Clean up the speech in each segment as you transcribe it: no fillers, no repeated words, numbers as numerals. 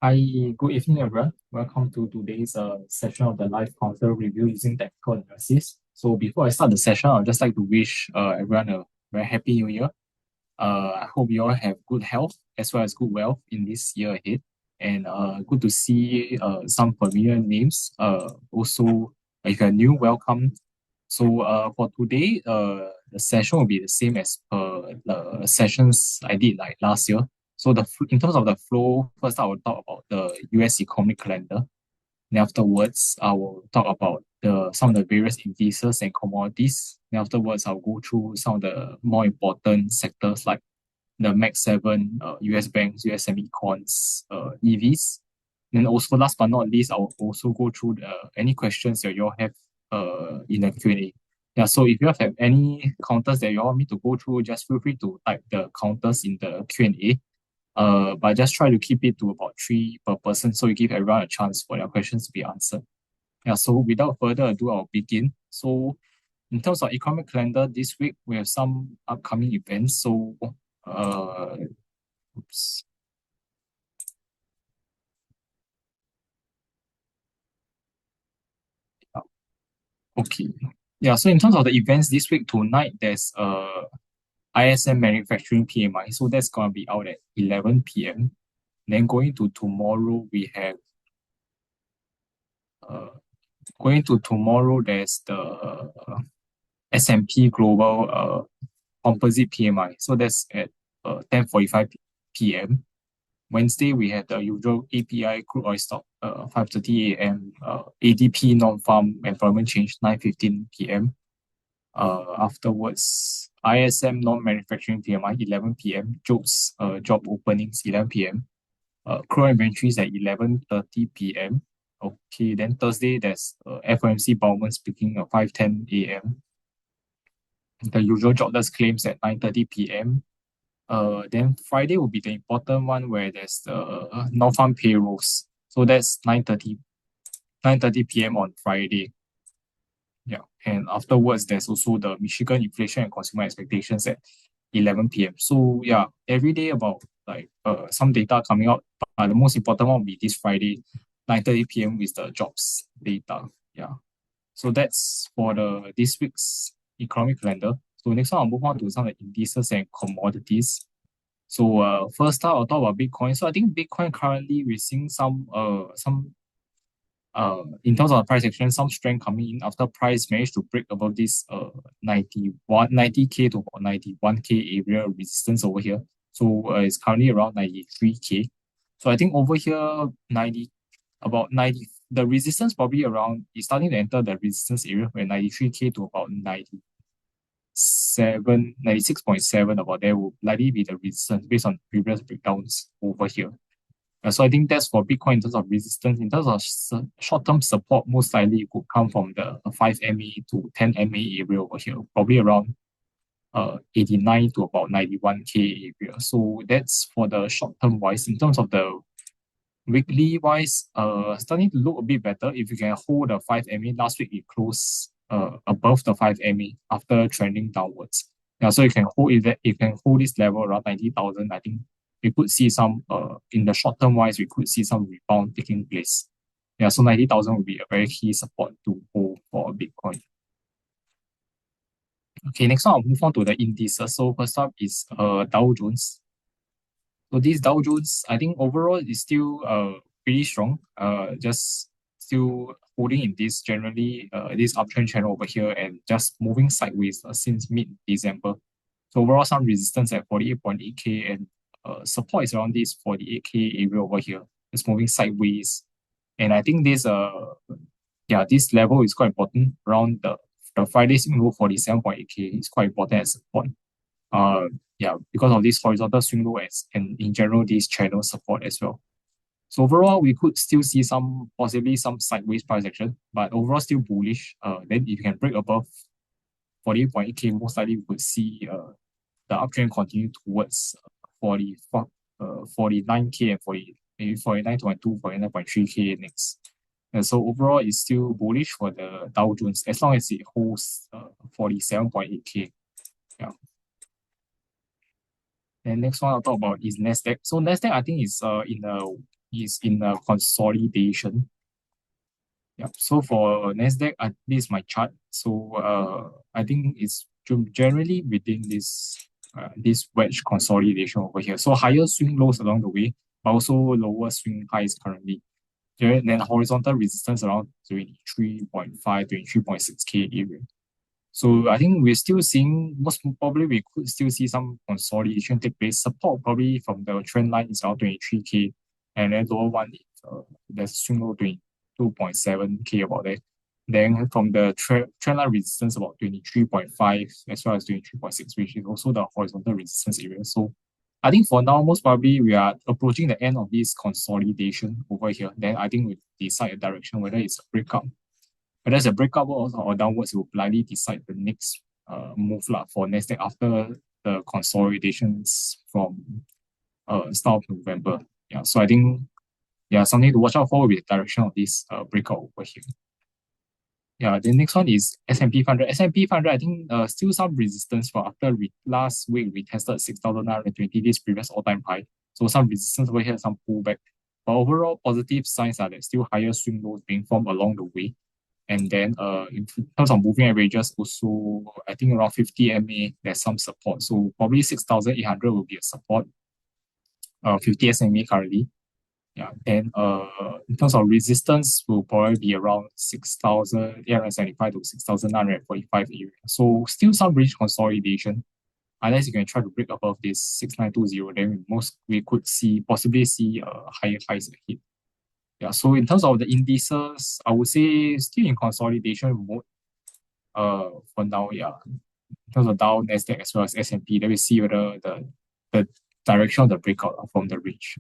Hi, good evening, everyone. Welcome to today's session of the live counter review using technical analysis. So before I start the session, I'd just like to wish everyone a very happy new year. I hope you all have good health as well as good wealth in this year ahead. And good to see some familiar names. Also, if you're new, welcome. So for today, the session will be the same as the sessions I did like last year. So in terms of the flow, first I will talk about the US economic calendar. Then afterwards, I will talk about some of the various indices and commodities. Then afterwards, I'll go through some of the more important sectors like the Mag 7, US banks, US semicons, EVs. Then also, last but not least, I'll also go through any questions that you all have in the Q&A. Yeah, so if you have any counters that you all want me to go through, just feel free to type the counters in the Q&A. But just try to keep it to about 3 per person so you give everyone a chance for their questions to be answered. Yeah, so without further ado, I'll begin. So in terms of economic calendar, this week we have some upcoming events. So oops. Okay. Yeah, so in terms of the events this week tonight, there's ISM manufacturing PMI. So that's gonna be out at 11 p.m. Then uh going to tomorrow there's the S&P Global composite PMI. So that's at 10:45 p.m. Wednesday, we had the usual API crude oil stock, 5:30 a.m. ADP non-farm employment change, 9:15 p.m. Afterwards, ISM non-manufacturing PMI, 11 p.m. Jobs job openings, 11 p.m. Crude oil inventories at 11:30 p.m. Okay, then Thursday, there's FOMC Bowman speaking at 5:10 a.m. The usual jobless claims at 9:30 p.m. Then Friday will be the important one where there's the non-farm payrolls. So that's 9:30 p.m. on Friday. Yeah. And afterwards, there's also the Michigan inflation and consumer expectations at 11 p.m. So yeah, every day about like some data coming out. But the most important one will be this Friday, 9:30 p.m. with the jobs data. Yeah. So that's for the this week's economic calendar. So next one, I'll move on to some of the indices and commodities. So first up, I'll talk about Bitcoin. So I think Bitcoin currently we're seeing some in terms of the price action, some strength coming in after price managed to break above this 90K to about 91K area resistance over here. So it's currently around 93K. So I think over here 90 the resistance probably around is starting to enter the resistance area where 93K to about 96.7 about there will likely be the resistance based on previous breakdowns over here. So I think that's for Bitcoin in terms of resistance. In terms of short-term support, most likely it could come from the 5 MA to 10 MA area over here, probably around 89 to about 91K area. So that's for the short-term wise. In terms of the weekly wise, starting to look a bit better. If you can hold the 5 MA, last week it closed above the 5 MA after trending downwards. Yeah, so you can hold this level around 90,000. I think we could see some in the short term wise, we could see some rebound taking place. Yeah, so 90,000 would be a very key support to hold for Bitcoin. Okay, next one I'll move on to the indices. So first up is Dow Jones. So this Dow Jones, I think overall is still pretty strong. Just still holding in this generally this uptrend channel over here and just moving sideways since mid-December. So overall some resistance at 48.8K and support is around this 48K area over here. It's moving sideways. And I think this this level is quite important around the Friday swing low 47.8K is quite important as support. Because of this horizontal swing low and in general this channel support as well. So overall, we could still see possibly some sideways price action, but overall still bullish. Then if you can break above 48.8K, most likely we could see the uptrend continue towards 49K and 49.2, 49.3K next. And so overall, it's still bullish for the Dow Jones as long as it holds 47.8K. Yeah. And next one I'll talk about is Nasdaq. So Nasdaq, I think is in a is in a consolidation. Yeah. So for Nasdaq, this is my chart. So I think it's generally within this wedge consolidation over here. So higher swing lows along the way, but also lower swing highs currently. Then horizontal resistance around 23.5, 23.6K area. So I think we're still seeing, most probably we could still see some consolidation take place. Support probably from the trend line is around 23K, and then lower one, there's swing low 22.7K about that. Then from the trend line resistance about 23.5 as well as 23.6, which is also the horizontal resistance area. So I think for now, most probably we are approaching the end of this consolidation over here. Then I think we decide a direction, whether it's a breakout. Whether it's a breakout or downwards, it will likely decide the next move for Nasdaq after the consolidations from start of November. Yeah, so I think something to watch out for will be the direction of this breakout over here. Yeah, the next one is S&P 500. S&P 500, I think still some resistance for after last week we tested 6,920, this previous all-time high. So some resistance over here, some pullback. But overall, positive signs are that still higher swing lows being formed along the way. And then in terms of moving averages, also I think around 50 MA, there's some support. So probably 6,800 will be a support. 50 SMA currently. Yeah. Then in terms of resistance, will probably be around 6,875 to 6,945 area. So still some range consolidation. Unless you can try to break above this 6,920, then we could possibly see higher highs ahead. Yeah, so in terms of the indices, I would say still in consolidation mode. For now, yeah. In terms of Dow, Nasdaq, as well as S&P, then we see whether the direction of the breakout from the range.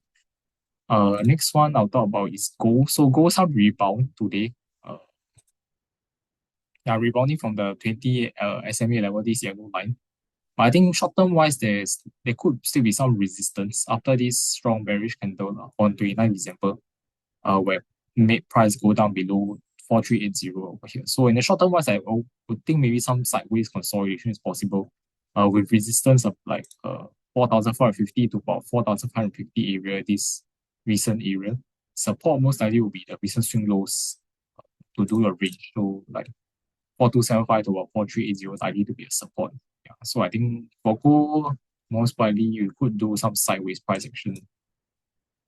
Next one I'll talk about is gold. So gold some rebound today. Rebounding from the 20 SMA level, this yellow line. But I think short term wise, there could still be some resistance after this strong bearish candle on 29 December. Where made price go down below 4380 over here. So in the short term wise, I would think maybe some sideways consolidation is possible with resistance of like 4,450 to about 4,550 area, this recent area. Support most likely will be the recent swing lows to do a range. So like 4,275 to about 4,380 is likely to be a support. Yeah. So I think for gold, most likely you could do some sideways price action.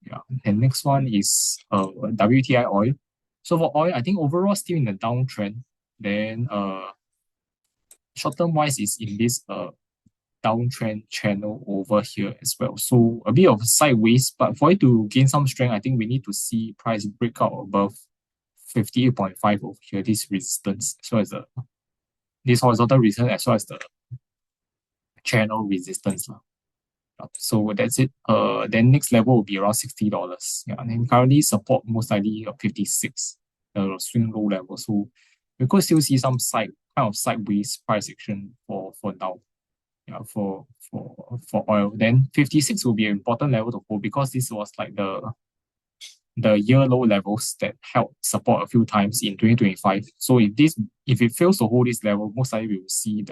Yeah. And next one is WTI oil. So for oil, I think overall still in the downtrend. Then short term wise is in this downtrend channel over here as well. So a bit of sideways, but for it to gain some strength, I think we need to see price break out above 58.5 over here, this resistance, as well as this horizontal resistance, as well as the channel resistance. So that's it. Then next level will be around $60. Yeah, and then currently support most likely 56, swing low level. So we could still see some kind of sideways price action for now. Yeah, for oil. Then 56 will be an important level to hold because this was like the year low levels that held support a few times in 2025. So if it fails to hold this level, most likely we will see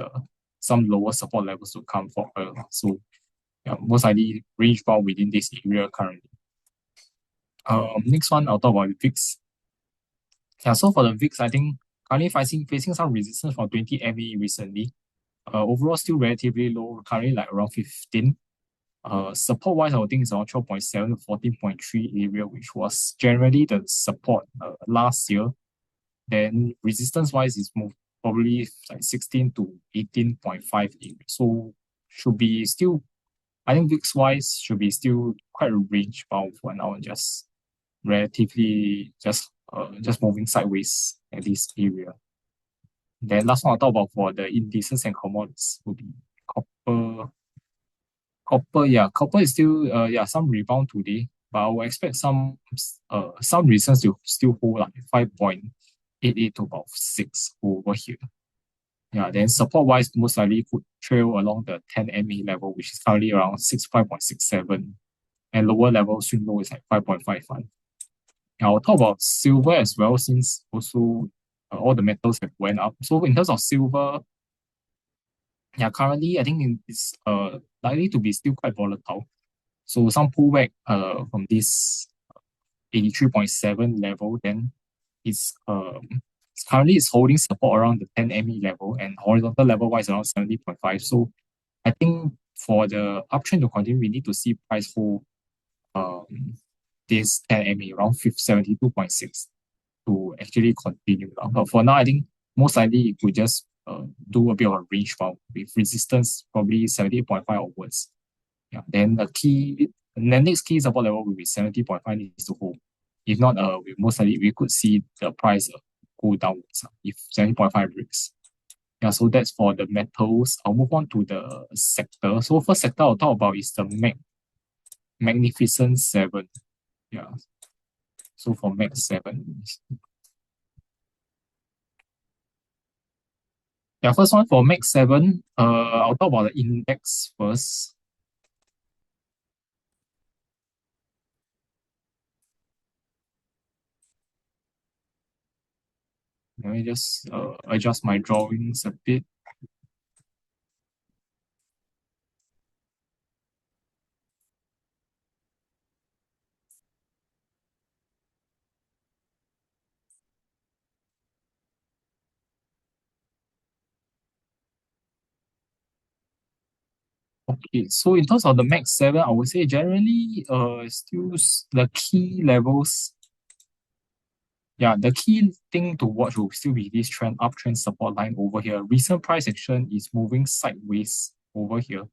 some lower support levels to come for oil. So yeah, most likely range bound within this area currently. Next one, I'll talk about the VIX. Yeah, so for the VIX, I think currently facing some resistance from 20 MA recently. Overall, still relatively low, currently like around 15. Support wise, I would think it's around 12.7 to 14.3 area, which was generally the support last year. Then resistance wise is probably like 16 to 18.5 area. So should be still, I think VIX wise should be still quite a range bound for now, and just relatively just moving sideways at this area. Then last one I'll talk about for the indices and commodities will be copper. Copper is still some rebound today, but I will expect some resistance to still hold like 5.88 to about 6 over here. Yeah, then support wise most likely could trail along the 10 MA level, which is currently around 65.67, and lower level swing low is like 5.55. I'll talk about silver as well, since also all the metals have went up. So in terms of silver, currently I think it's likely to be still quite volatile. So some pullback from this 83.7 level, then currently it's holding support around the 10 ME level, and horizontal level wise around 70.5. So I think for the uptrend to continue, we need to see price hold um this 10 ME around 72.6 to actually continue. But for now, I think most likely it could just do a bit of a range bound with resistance probably 78.5 onwards. Yeah. Then the next key support level will be 70.5 needs to hold. If not, we most likely we could see the price go downwards if 70.5 breaks. Yeah, so that's for the metals. I'll move on to the sector. So first sector I'll talk about is the Magnificent 7. Yeah. So for Mag 7. Yeah, first one for Mag 7, I'll talk about the index first. Let me just adjust my drawings a bit. Okay, so in terms of the Max 7, I would say generally the key levels. Yeah, the key thing to watch will still be this uptrend support line over here. Recent price action is moving sideways over here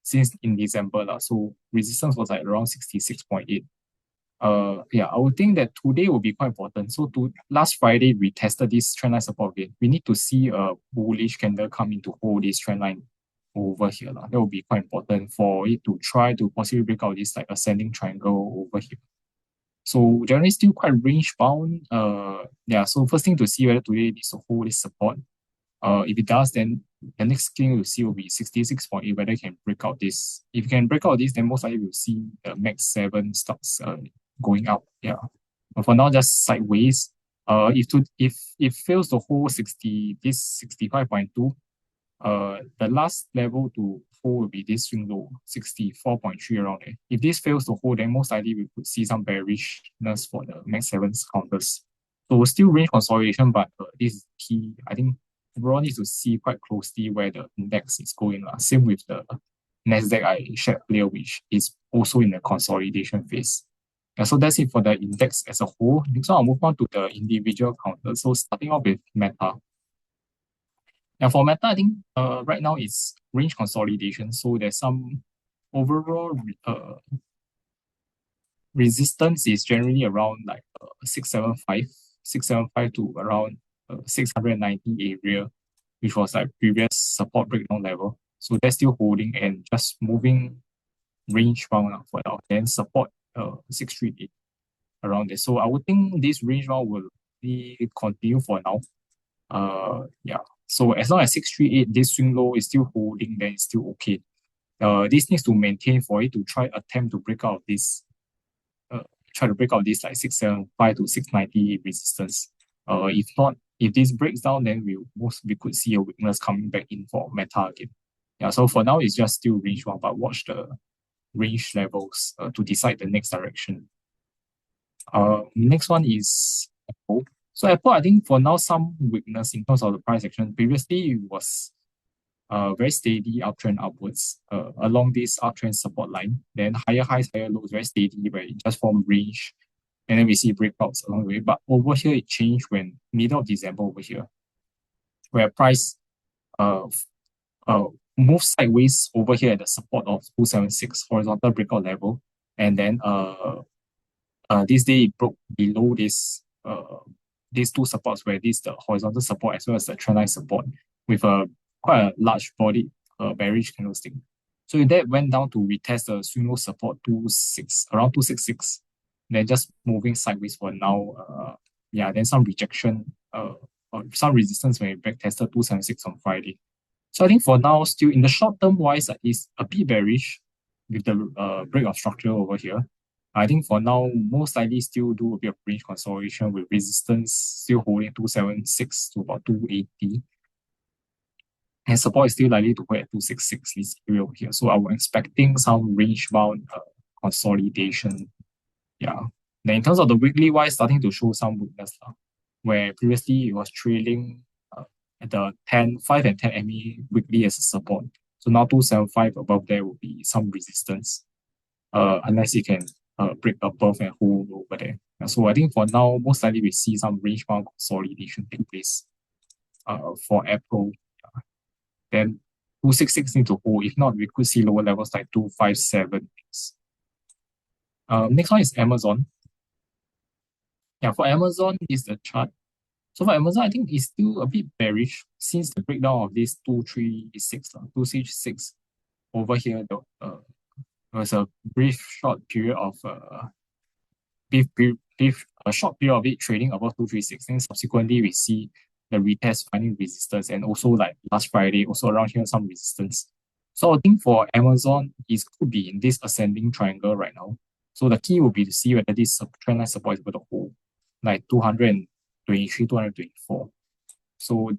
since in December. So resistance was like around 66.8. Yeah, I would think that today will be quite important. So last Friday we tested this trend line support again. We need to see a bullish candle come in to hold this trend line over here. That will be quite important for it to try to possibly break out this like ascending triangle over here. So generally still quite range bound. Yeah. So first thing to see whether today needs to hold this support. If it does, then the next thing we'll see will be 66.8, whether it can break out this. If you can break out this, then most likely we'll see the Max 7 stocks going up. Yeah. But for now, just sideways. If it fails to hold 65.2, the last level to hold will be this swing low, 64.3 around there. If this fails to hold, then most likely we could see some bearishness for the Max 7 counters. So still range consolidation, but this is key. I think everyone needs to see quite closely where the index is going. Same with the Nasdaq I shared earlier, which is also in the consolidation phase. Yeah, so that's it for the index as a whole. Next one, I'll move on to the individual counters. So starting off with Meta. And for Meta, I think right now it's range consolidation. So there's some overall resistance is generally around like 675 to around 690 area, which was like previous support breakdown level. So that's still holding and just moving range bound for now. Then support 638 around there. So I would think this range bound will be continue for now. Yeah. So as long as 638, this swing low is still holding, then it's still okay. This needs to maintain for it to attempt to break out this like 675 to 690 resistance. If not, if this breaks down, then we could see a weakness coming back in for Meta again. Yeah, so for now it's just still range one, but watch the range levels to decide the next direction. Next one is Apple. So Apple, I think for now some weakness in terms of the price action. Previously it was very steady uptrend upwards along this uptrend support line. Then higher highs, higher lows, very steady, where it just formed range. And then we see breakouts along the way. But over here, it changed when middle of December over here, where price uh, uh, moved sideways over here at the support of 276 horizontal breakout level. And then this day it broke below these two supports, where this the horizontal support as well as the trendline support with a quite a large body bearish candlestick. So that went down to retest the swing low support around 266. Then just moving sideways for now. Yeah, then some rejection, or some resistance when it back tested 276 on Friday. So I think for now, still in the short term wise, it's a bit bearish with the break of structure over here. I think for now, most likely still do a bit of range consolidation with resistance still holding 276 to about 280. And support is still likely to hold at 266 this area over here. So I'm expecting some range bound consolidation. Yeah. Then in terms of the weekly wise, starting to show some weakness where previously it was trailing at the 5 and 10 MA weekly as a support. So now 275 above there will be some resistance, unless it can break above and hold over there. So I think for now, most likely we see some range bound consolidation take place for Apple. Then 266 need to hold. If not, we could see lower levels like 257. Next one is Amazon. Yeah, for Amazon is the chart. So for Amazon, I think it's still a bit bearish since the breakdown of this 236 over here. There was a brief short period of a short period of it trading above 236. Then subsequently we see the retest finding resistance, and also like last Friday, also around here some resistance. So I think for Amazon, it could be in this ascending triangle right now. So the key will be to see whether this trend line support is able to hold, like 223, 224. So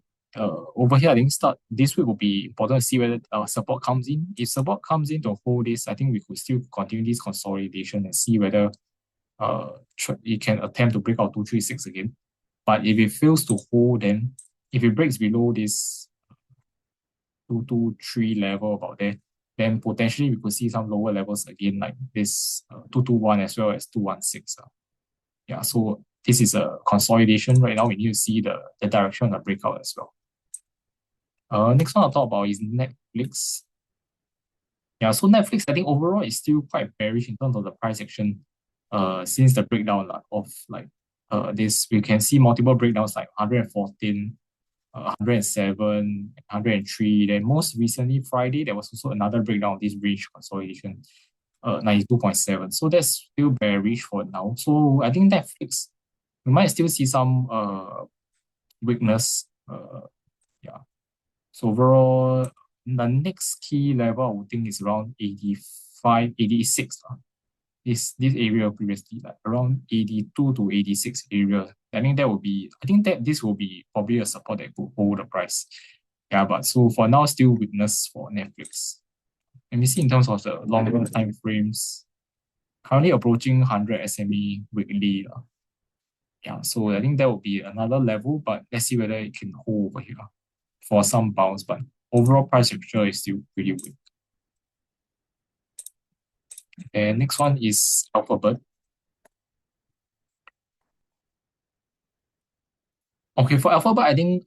over here, I think this week will be important to see whether support comes in. If support comes in to hold this, I think we could still continue this consolidation and see whether it can attempt to break out 236 again. But if it fails to hold, then if it breaks below this 223 level about there, then potentially we could see some lower levels again, like this 221 as well as 216. Yeah, so this is a consolidation right now. We need to see the direction of the breakout as well. Next one I'll talk about is Netflix. Yeah, so Netflix, I think overall is still quite bearish in terms of the price action. Since the breakdown of like this, we can see multiple breakdowns like 114, 107, 103. Then most recently Friday, there was also another breakdown of this range consolidation, 92.7. So that's still bearish for now. So I think Netflix, we might still see some weakness. Yeah. So overall, the next key level I would think is around 85, 86. This area previously, like around 82 to 86 area. I think this will be probably a support that could hold the price. Yeah, but so for now, still weakness for Netflix. And we see in terms of the longer time frames, currently approaching 100 SMA weekly. Yeah, so I think that will be another level, but let's see whether it can hold over here for some bounce. But overall price picture is still pretty weak. And next one is Alphabet. Okay, for Alphabet, I think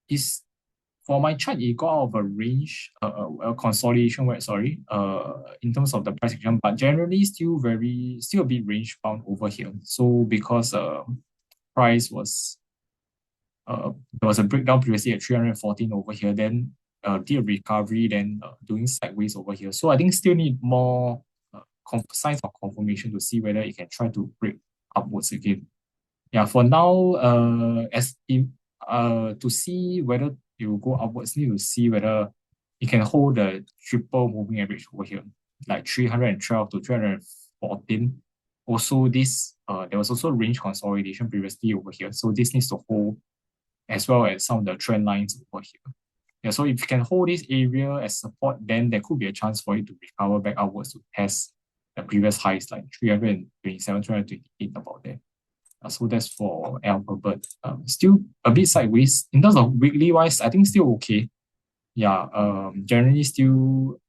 is for my chart, it got out of a range, a consolidation where in terms of the price action, but generally still a bit range bound over here. So because price was there was a breakdown previously at 314 over here, then did a recovery, then doing sideways over here. So I think still need more signs of confirmation to see whether it can try to break upwards again. Yeah, for now, to see whether it will go upwards, need to see whether it can hold the triple moving average over here, like 312 to 314. Also, there was also range consolidation previously over here, so this needs to hold as well as some of the trend lines over here. Yeah, so if you can hold this area as support, then there could be a chance for it to recover back upwards to test the previous highs, like 327, 328 about there. So that's for Alphabet. Still a bit sideways. In terms of weekly wise, I think still okay. Yeah, generally still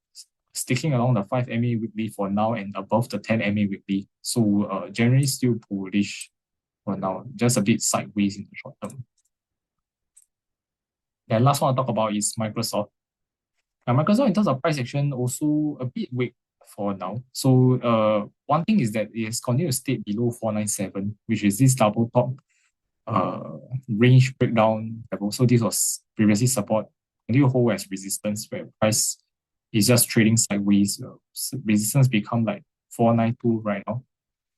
sticking along the 5 MA weekly for now and above the 10 MA weekly. So generally still bullish for now, just a bit sideways in the short term. The last one I'll talk about is Microsoft. Now, Microsoft in terms of price action also a bit weak for now. So one thing is that it has continued to stay below 497, which is this double top range breakdown level. So this was previously support, continue to hold as resistance where price is just trading sideways. Resistance become like 492 right now,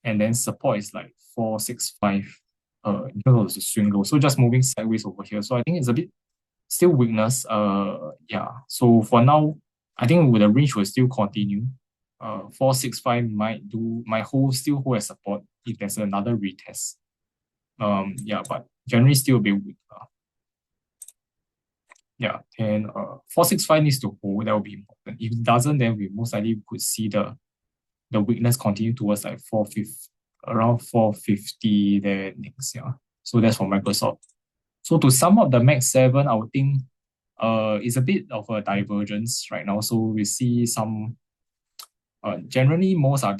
and then support is like 465 in terms of the swing low. So just moving sideways over here. So I think it's a bit still weakness. Yeah. So for now, I think the range will still continue. 465 might still hold as support if there's another retest. Yeah, but generally still a bit weak. Yeah, and 465 needs to hold. That will be important. If it doesn't, then we most likely could see the weakness continue towards like around 450 there next, yeah. So that's for Microsoft. So to sum up the Mac 7, I would think it's a bit of a divergence right now. So we see some generally most are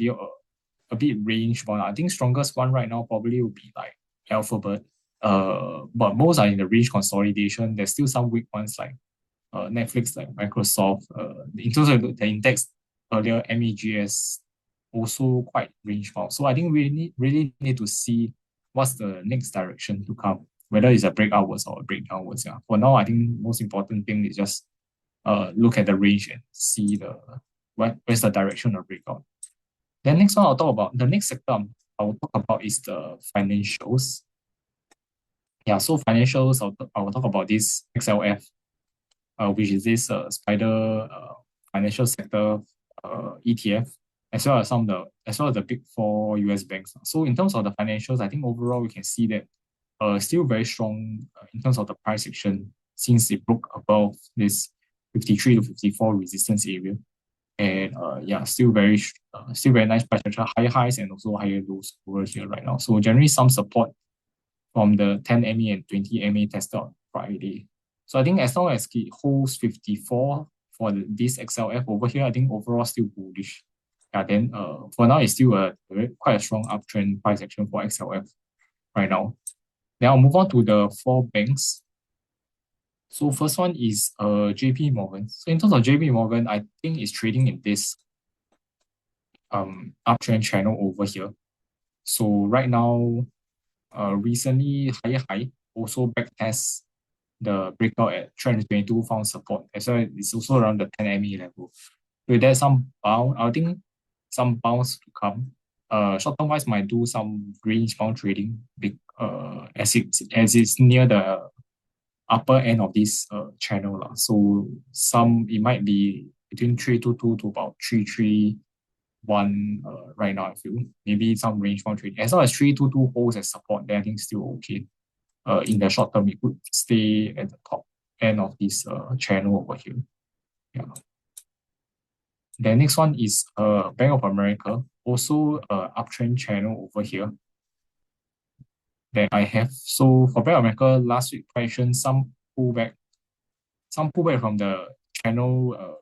a bit range bound. I think strongest one right now probably would be like Alphabet. But most are in the range consolidation. There's still some weak ones like Netflix, like Microsoft. In terms of the index earlier, MEGS also quite range bound. So I think we really need to see what's the next direction to come, whether it's a break outwards or a break downwards. Yeah. For now, I think most important thing is just look at the range and see where's the direction of breakout. Then next one I'll talk about the next sector I'll talk about is the financials. Yeah, so financials I'll talk about this XLF, which is this spider financial sector ETF, as well as the big four US banks. So in terms of the financials, I think overall we can see that still very strong in terms of the price action since it broke above this 53 to 54 resistance area. And yeah, still very nice price action, higher highs and also higher lows over here right now. So generally some support from the 10 MA and 20 MA tested on Friday. So I think as long as it holds 54 for this XLF over here, I think overall still bullish. Yeah, then for now it's still quite a strong uptrend price action for XLF right now. Then I'll move on to the four banks. So first one is JP Morgan. So in terms of JP Morgan, I think it's trading in this uptrend channel over here. So right now, recently higher high also backtest the breakout at 322 found support, as well as it's also around the 10 MA level. So there's some bound, I think some bounce to come. Short term wise might do some range bound trading as it's near the upper end of this channel. So it might be between 322 to about 331 right now, I feel. Maybe some range bound trading. As long as 322 holds as support, then I think still okay. In the short term, it could stay at the top end of this channel over here. Yeah. The next one is Bank of America, also uptrend channel over here that I have. So for Bank of America, last week price action, some pullback from the channel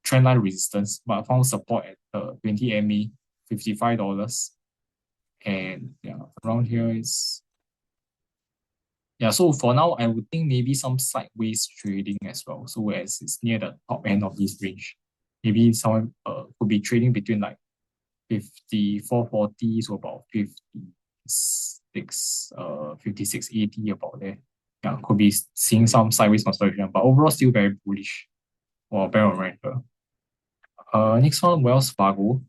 trendline resistance, but found support at 20 MA, $55. And yeah, around here is so for now I would think maybe some sideways trading as well. So as it's near the top end of this range, maybe someone could be trading between like 54.40 to about 56.80 about there. Yeah, could be seeing some sideways consolidation, but overall still very bullish for Bank of America. Next one, Wells Fargo.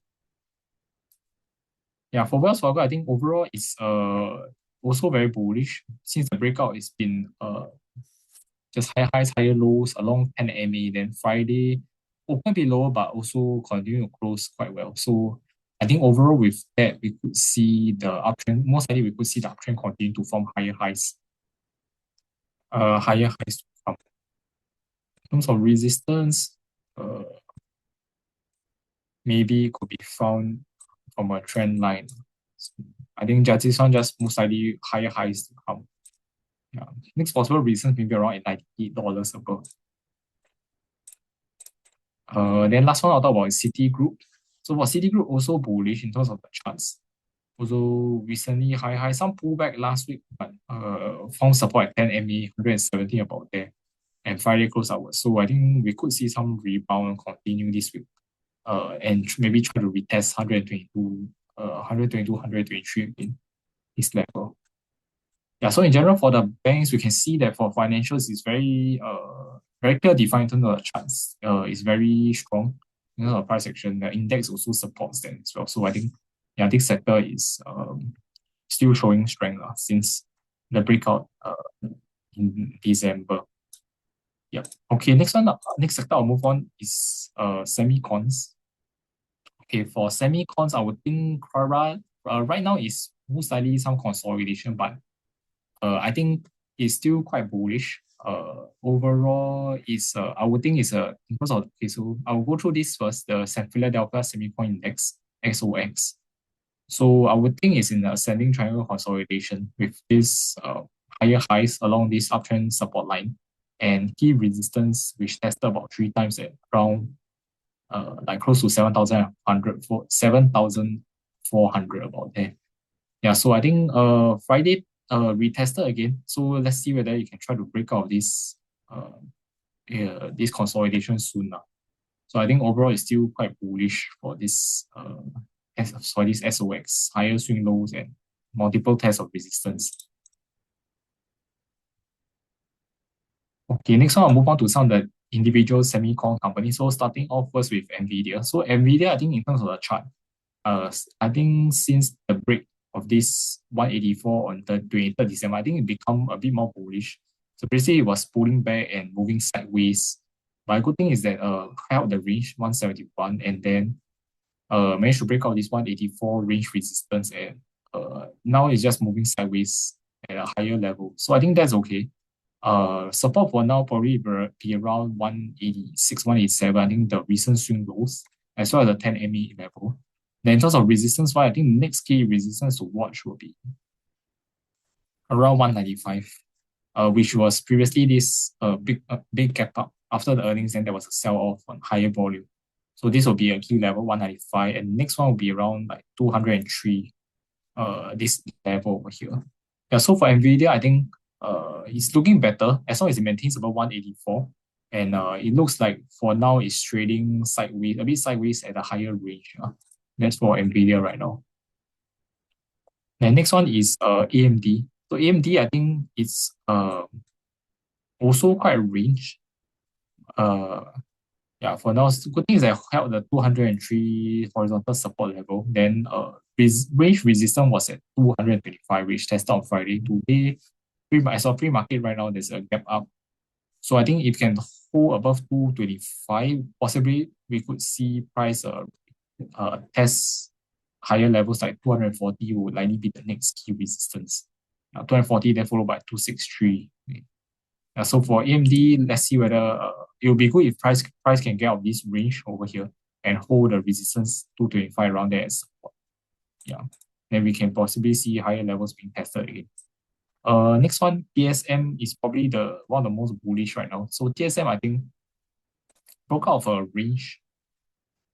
Yeah, for Wells Fargo, I think overall it's also very bullish since the breakout has been just higher highs, higher lows along 10 MA. Then Friday open a bit lower, but also continue to close quite well. So I think overall with that, we could see the uptrend. Most likely, we could see the uptrend continue to form higher highs. Higher highs to come. In terms of resistance, maybe could be found from a trend line. I think this one just most likely higher highs to come. Yeah. Next possible reason maybe around $98 above. Then last one I'll talk about is Citigroup. So for Citigroup, also bullish in terms of the charts. Also recently high, some pullback last week, but found support at 10 MA, 170 about there, and Friday close outwards. So I think we could see some rebound continue this week. And maybe try to retest 123 again, this level. Yeah, so in general, for the banks, we can see that for financials, it's very clear defined in terms of the charts. It's very strong in terms of price action. The index also supports that as well. So I think, yeah, this sector is still showing strength since the breakout in December. Yeah. Okay, next sector I'll move on is semicons. Okay, for semicons, I would think right now is most likely some consolidation, but I think it's still quite bullish. Overall, I would think in terms of, okay, so I will go through this first, the Philadelphia Semicon Index, XOX. So I would think it's in the ascending triangle consolidation with this higher highs along this uptrend support line and key resistance which tested about three times at around like close to 7,100 for 7,400 about there. Yeah, so I think Friday retested again. So let's see whether you can try to break out this this consolidation soon now. So I think overall it's still quite bullish for this this SOX, higher swing lows and multiple tests of resistance. Okay, next one I'll move on to some of the individual semicon companies. So starting off first with Nvidia. So Nvidia, I think in terms of the chart, I think since the break of this 184 on the 23rd December, I think it become a bit more bullish. So basically it was pulling back and moving sideways. But a good thing is that held the range 171 and then managed to break out this 184 range resistance and now it's just moving sideways at a higher level. So I think that's okay. Support for now probably be around 186, 187. I think the recent swing lows as well as the 10 MA level. Then in terms of resistance, I think the next key resistance to watch will be around 195, which was previously this big gap up after the earnings. Then there was a sell off on higher volume. So this will be a key level 195, and next one will be around like 203. This level over here. Yeah. So for Nvidia, I think it's looking better as long as it maintains above 184. And it looks like for now it's trading sideways, a bit sideways at a higher range. That's for Nvidia right now. And next one is AMD. So AMD, I think it's also quite a range. Yeah, for now, good thing is I held the 203 horizontal support level. Then range resistance was at 225, which tested on Friday. Today, I saw pre-market right now, there's a gap up. So I think if you can hold above 225, possibly we could see price test higher levels like 240 would likely be the next key resistance. 240, then followed by 263. So for AMD, let's see whether it will be good if price can get out of this range over here and hold the resistance 225 around there as support. Yeah, then we can possibly see higher levels being tested again. Next one, TSM is probably the one of the most bullish right now. So TSM, I think, broke out of a range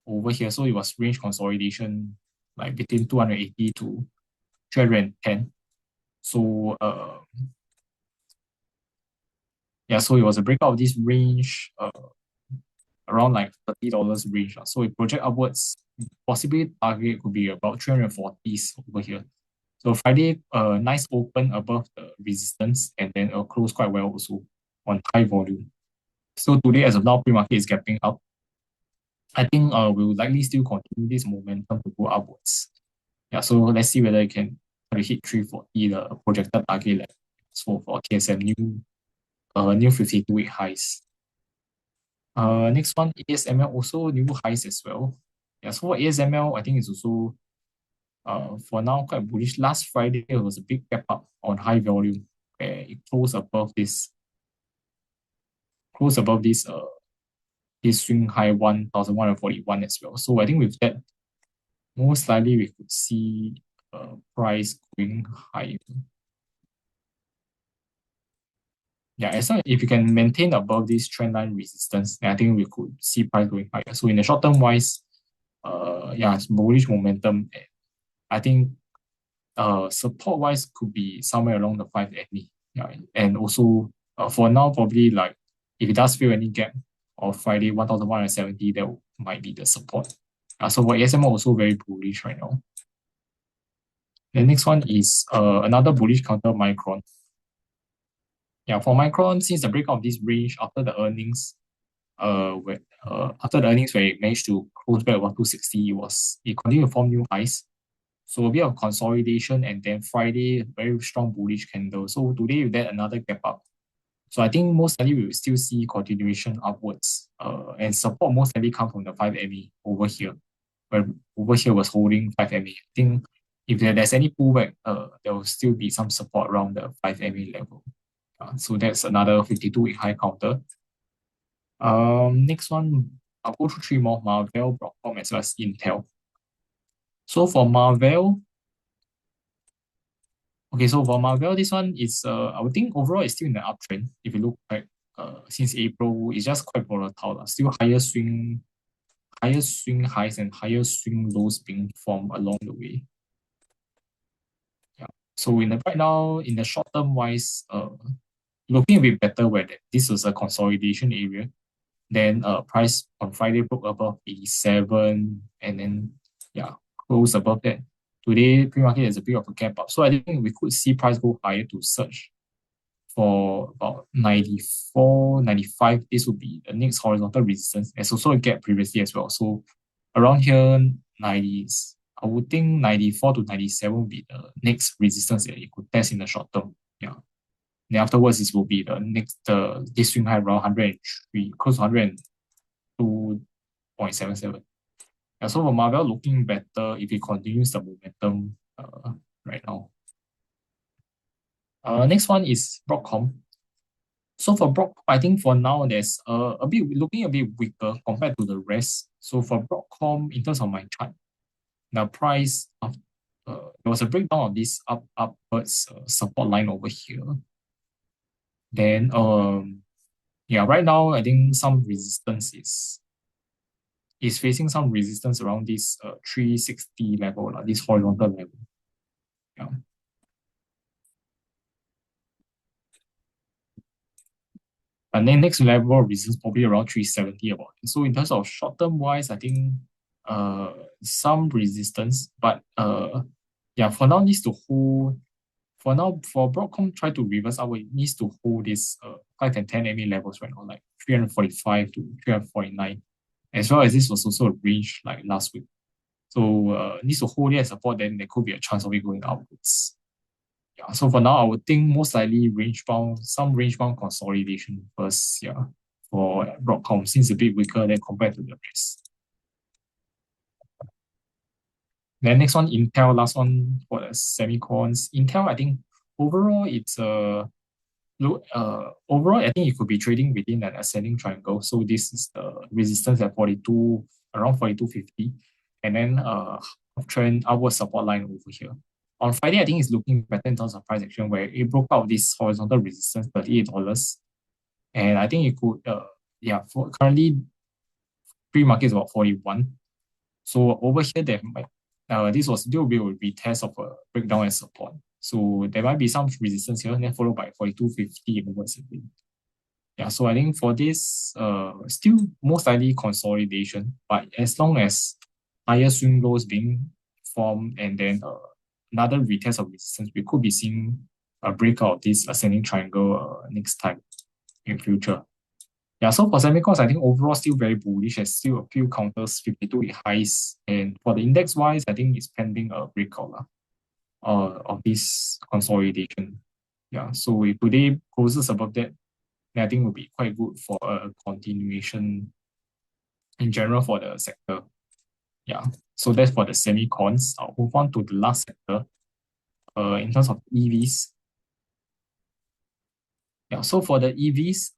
over here. So it was range consolidation like between 280 to 310. So yeah, so it was a breakout of this range around like $30 range. So it project upwards, possibly target could be about 340s over here. So Friday, nice open above the resistance and then close quite well also on high volume. So today, as of now, pre-market is gapping up. I think we'll likely still continue this momentum to go upwards. Yeah, so let's see whether it can try to hit 340, the projected target level. So for TSM, new 52-week highs. Next one, ASML also new highs as well. Yeah, so for ASML, I think it's also for now quite bullish. Last Friday, it was a big gap up on high volume where it closed above this this swing high 1,141 as well. So I think with that, most likely we could see price going higher. Yeah, as long if you can maintain above this trend line resistance, then I think we could see price going higher. So in the short term wise, yeah, it's bullish momentum. And I think support wise could be somewhere along the 5 MA. Yeah, and also for now, probably like if it does feel any gap of Friday 1,170, that might be the support. So for ASM also very bullish right now. The next one is another bullish counter, Micron. Yeah, for Micron, since the breakout of this range after the earnings, where it managed to close back about 260, it continued to form new highs. So a bit of consolidation and then Friday, very strong bullish candle. So today with that another gap up. So I think most likely we will still see continuation upwards. And support most likely come from the 5 MA over here, where over here was holding 5 MA. I think if there's any pullback, there will still be some support around the 5 MA level. So that's another 52-week high counter. Next one, I'll go through three more: Marvell, Broadcom, as well as Intel. So for Marvell, Okay, so for Marvel, this one is I would think overall it's still in the uptrend. If you look back since April, it's just quite volatile. Still higher swing highs and higher swing lows being formed along the way. Yeah. So in the right now, in the short term wise, looking a bit better where this was a consolidation area. Then price on Friday broke above 87 and then yeah, close above that. Today pre-market is a bit of a gap up. So I think we could see price go higher to surge for about 94, 95. This would be the next horizontal resistance. There's also a gap previously as well. So around here, 90s, I would think 94 to 97 will be the next resistance that you could test in the short term. Yeah. Then afterwards, this will be the next, this swing high around 103, close to 102.77. Yeah, so for Marvel, looking better if it continues the momentum right now. Next one is Broadcom. So for Broadcom, I think for now there's a bit looking a bit weaker compared to the rest. So for Broadcom, in terms of my chart, the price of there was a breakdown of this upwards support line over here. Then yeah, right now I think some resistance is facing some resistance around this 360 level, this horizontal level. Yeah. And then next level of resistance probably around 370 about it. So in terms of short term wise, I think some resistance, but yeah, for now needs to hold. For now, for Broadcom, try to reverse out. It needs to hold this 5 and 10 MA levels right now, like 345 to 349, as well as this was also a range like last week. So needs to hold it as support, then there could be a chance of it going upwards. Yeah, so for now, I would think most likely some range bound consolidation first, yeah, for Broadcom, since a bit weaker than compared to the rest. Then next one, Intel, last one for the semicons. Intel, I think overall it's overall I think it could be trading within an ascending triangle. So this is the resistance at 42, around 42.50, and then trend upward support line over here. On Friday, I think it's looking better in terms of price action where it broke out this horizontal resistance, $38. And I think it could yeah, for currently pre-market is about 41. So over here, there might this was still be a retest of a breakdown and support. So there might be some resistance here, and then followed by 42.50 onwards again. Yeah, so I think for this, still most likely consolidation, but as long as higher swing lows being formed and then another retest of resistance, we could be seeing a breakout of this ascending triangle next time in future. Yeah, so for semicons, I think overall still very bullish. There's still a few counters, 52 highs. And for the index wise, I think it's pending a breakout of this consolidation. Yeah, so if today closes above that, then I think will be quite good for a continuation in general for the sector. Yeah, so that's for the semicons. I'll move on to the last sector. In terms of EVs. Yeah, so for the EVs,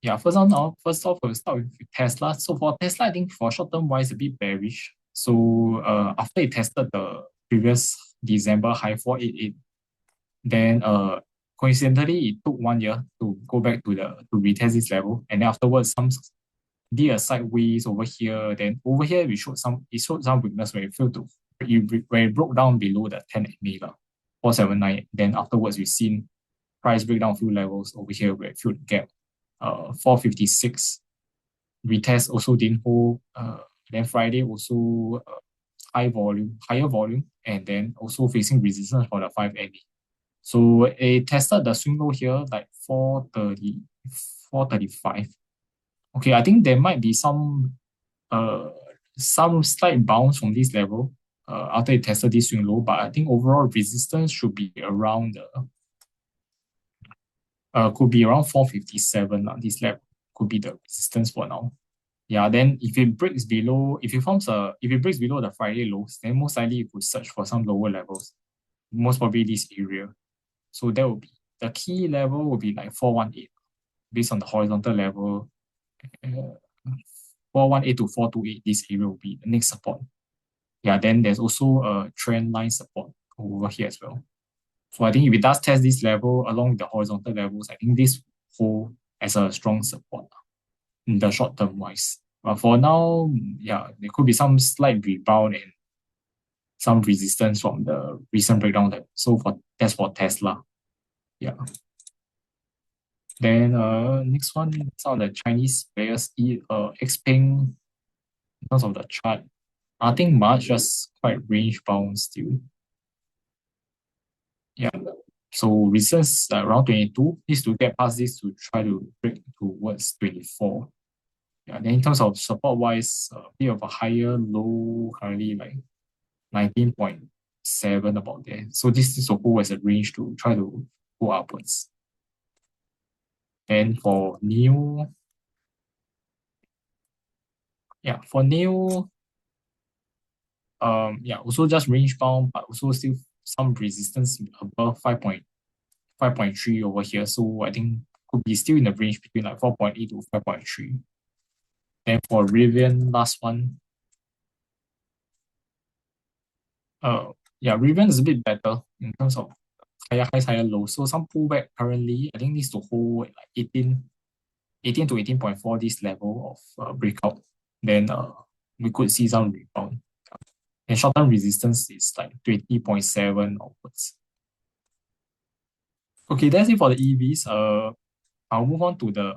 yeah, first off, we'll start with Tesla. So for Tesla, I think for short-term wise, a bit bearish. So after it tested the previous December high 488, then coincidentally it took 1 year to go back to retest this level, and then afterwards did a sideways over here. Then over here it showed some weakness where where it broke down below the 10 MA 479. Then afterwards we've seen price breakdown few levels over here where it filled the gap. 456 retest also didn't hold. Then Friday also higher volume, and then also facing resistance for the 5 MA. So it tested the swing low here like 430, 435. Okay, I think there might be some slight bounce from this level after it tested this swing low, but I think overall resistance should be around could be around 457. This level could be the resistance for now. Yeah, then if it breaks below the Friday lows, then most likely you could search for some lower levels, most probably this area. So that will be the key level will be like 418 based on the horizontal level. 418 to 428, this area will be the next support. Yeah, then there's also a trend line support over here as well. So I think if it does test this level along the horizontal levels, I think this hold as a strong support in the short term wise. But for now, yeah, there could be some slight rebound and some resistance from the recent breakdown level. So that's for Tesla. Yeah. Then next one, some of the Chinese players Xpeng in terms of the chart. Nothing much, just quite range bound still. Yeah. So resistance around 22 needs to get past this to try to break towards 24. Yeah. Then in terms of support wise, a bit of a higher low currently like 19.7 about there. So this is a hold as a range to try to go upwards. And for new, yeah, for new, yeah, also just range bound, but also still some resistance above 5.3 over here. So I think could be still in the range between like 4.8 to 5.3. Then for Rivian, last one, uh, yeah, Rivian is a bit better in terms of higher highs, higher lows. So some pullback currently, I think needs to hold like 18 to 18.4 this level of breakout. Then we could see some rebound. And short-term resistance is like 20.7 onwards. Okay, that's it for the EVs. I'll move on to the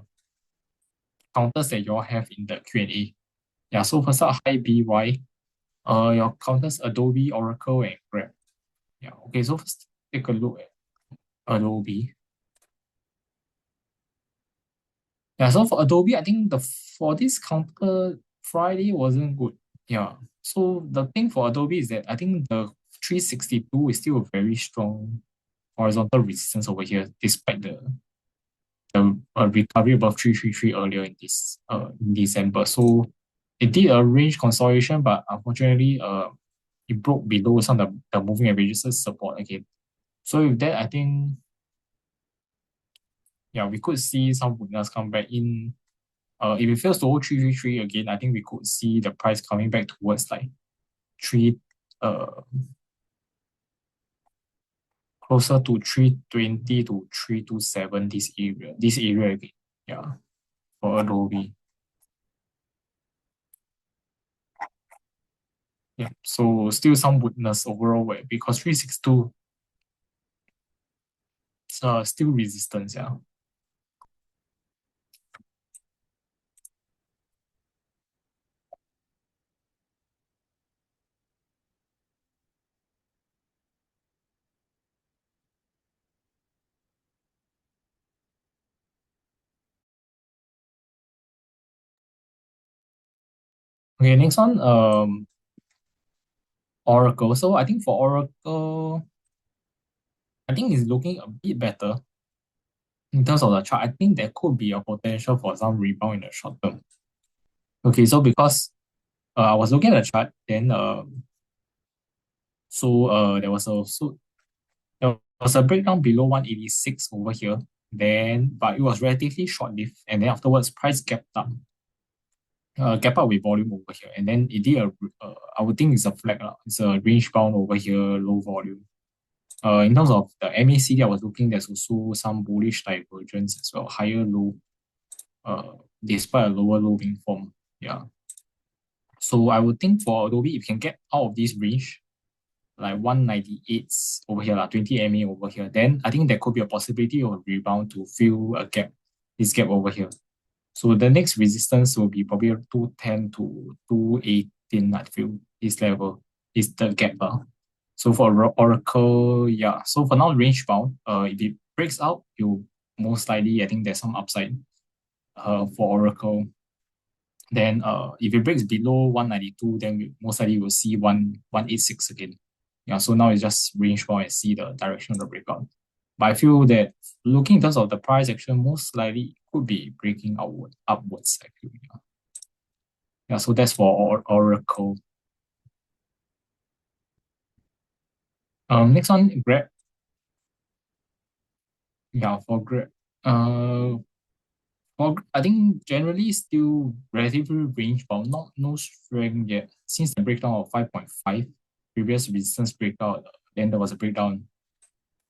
counters that you all have in the Q&A. Yeah, so first up, high BY. Your counters Adobe, Oracle, and Grab. Yeah, okay, so first take a look at Adobe. Yeah, so for Adobe, I think for this counter, Friday wasn't good. Yeah, so the thing for Adobe is that I think the 362 is still a very strong horizontal resistance over here, despite the recovery above 333 earlier in December. So it did a range consolidation, but unfortunately, it broke below some of the moving averages support again. So with that, I think yeah, we could see some weakness come back in. If it fails to hold 333 again, I think we could see the price coming back towards like three uh closer to 320 to 327 this area again. Yeah, for Adobe. Yeah. So still some weakness overall because 362 is still resistance, yeah. Okay, next one, Oracle. So I think for Oracle, I think it's looking a bit better in terms of the chart. I think there could be a potential for some rebound in the short term. Okay, so because I was looking at the chart, then there was a breakdown below 186 over here. Then, but it was relatively short-lived, and then afterwards, price gap up with volume over here, and then it did I would think it's a flag, it's a range bound over here, low volume. In terms of the MACD, I was looking, there's also some bullish divergence as well, higher low, despite a lower low being formed. Yeah. So I would think for Adobe, if you can get out of this range, like 198 over here, 20 MA over here, then I think there could be a possibility of a rebound to fill this gap over here. So the next resistance will be probably 210 to 218, I feel, this level is the gap. So for Oracle, yeah. So for now, range bound, if it breaks out, you most likely, I think there's some upside for Oracle. Then if it breaks below 192, then we most likely will see 186 again. Yeah, so now it's just range bound and see the direction of the breakout. But I feel that looking in terms of the price action, most likely could be breaking upwards, I feel. Yeah, yeah, so that's for Oracle. Next one, Grab. Yeah, for Grab. I think generally still relatively range bound, not no strength yet. Since the breakdown of 5.5, previous resistance breakout, then there was a breakdown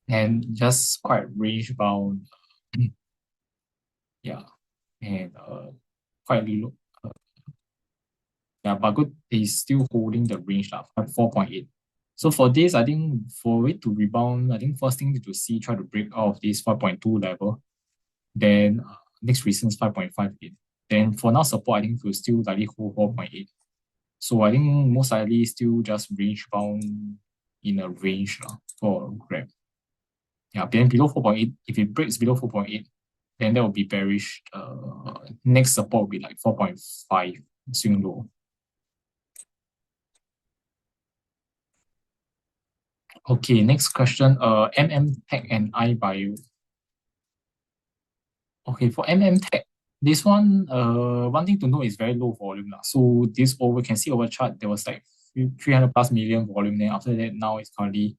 and just quite range bound. Yeah, and quite low. Yeah, but good, is still holding the range lah, at 4.8. So for this, I think for it to rebound, I think first thing to see, try to break out of this 5.2 level. Then next resistance 5.5 again. Then for now support, I think will still likely hold 4.8. So I think most likely still just range bound in a range lah for Grab. Yeah, then below 4.8, if it breaks below 4.8, then that will be bearish. Next support will be like 4.5 swing low. Okay, next question. MM Tech and iBio. Okay, for MM Tech, this one thing to know is very low volume lah. So this over can see over chart there was like 300 plus million volume. Then after that now it's currently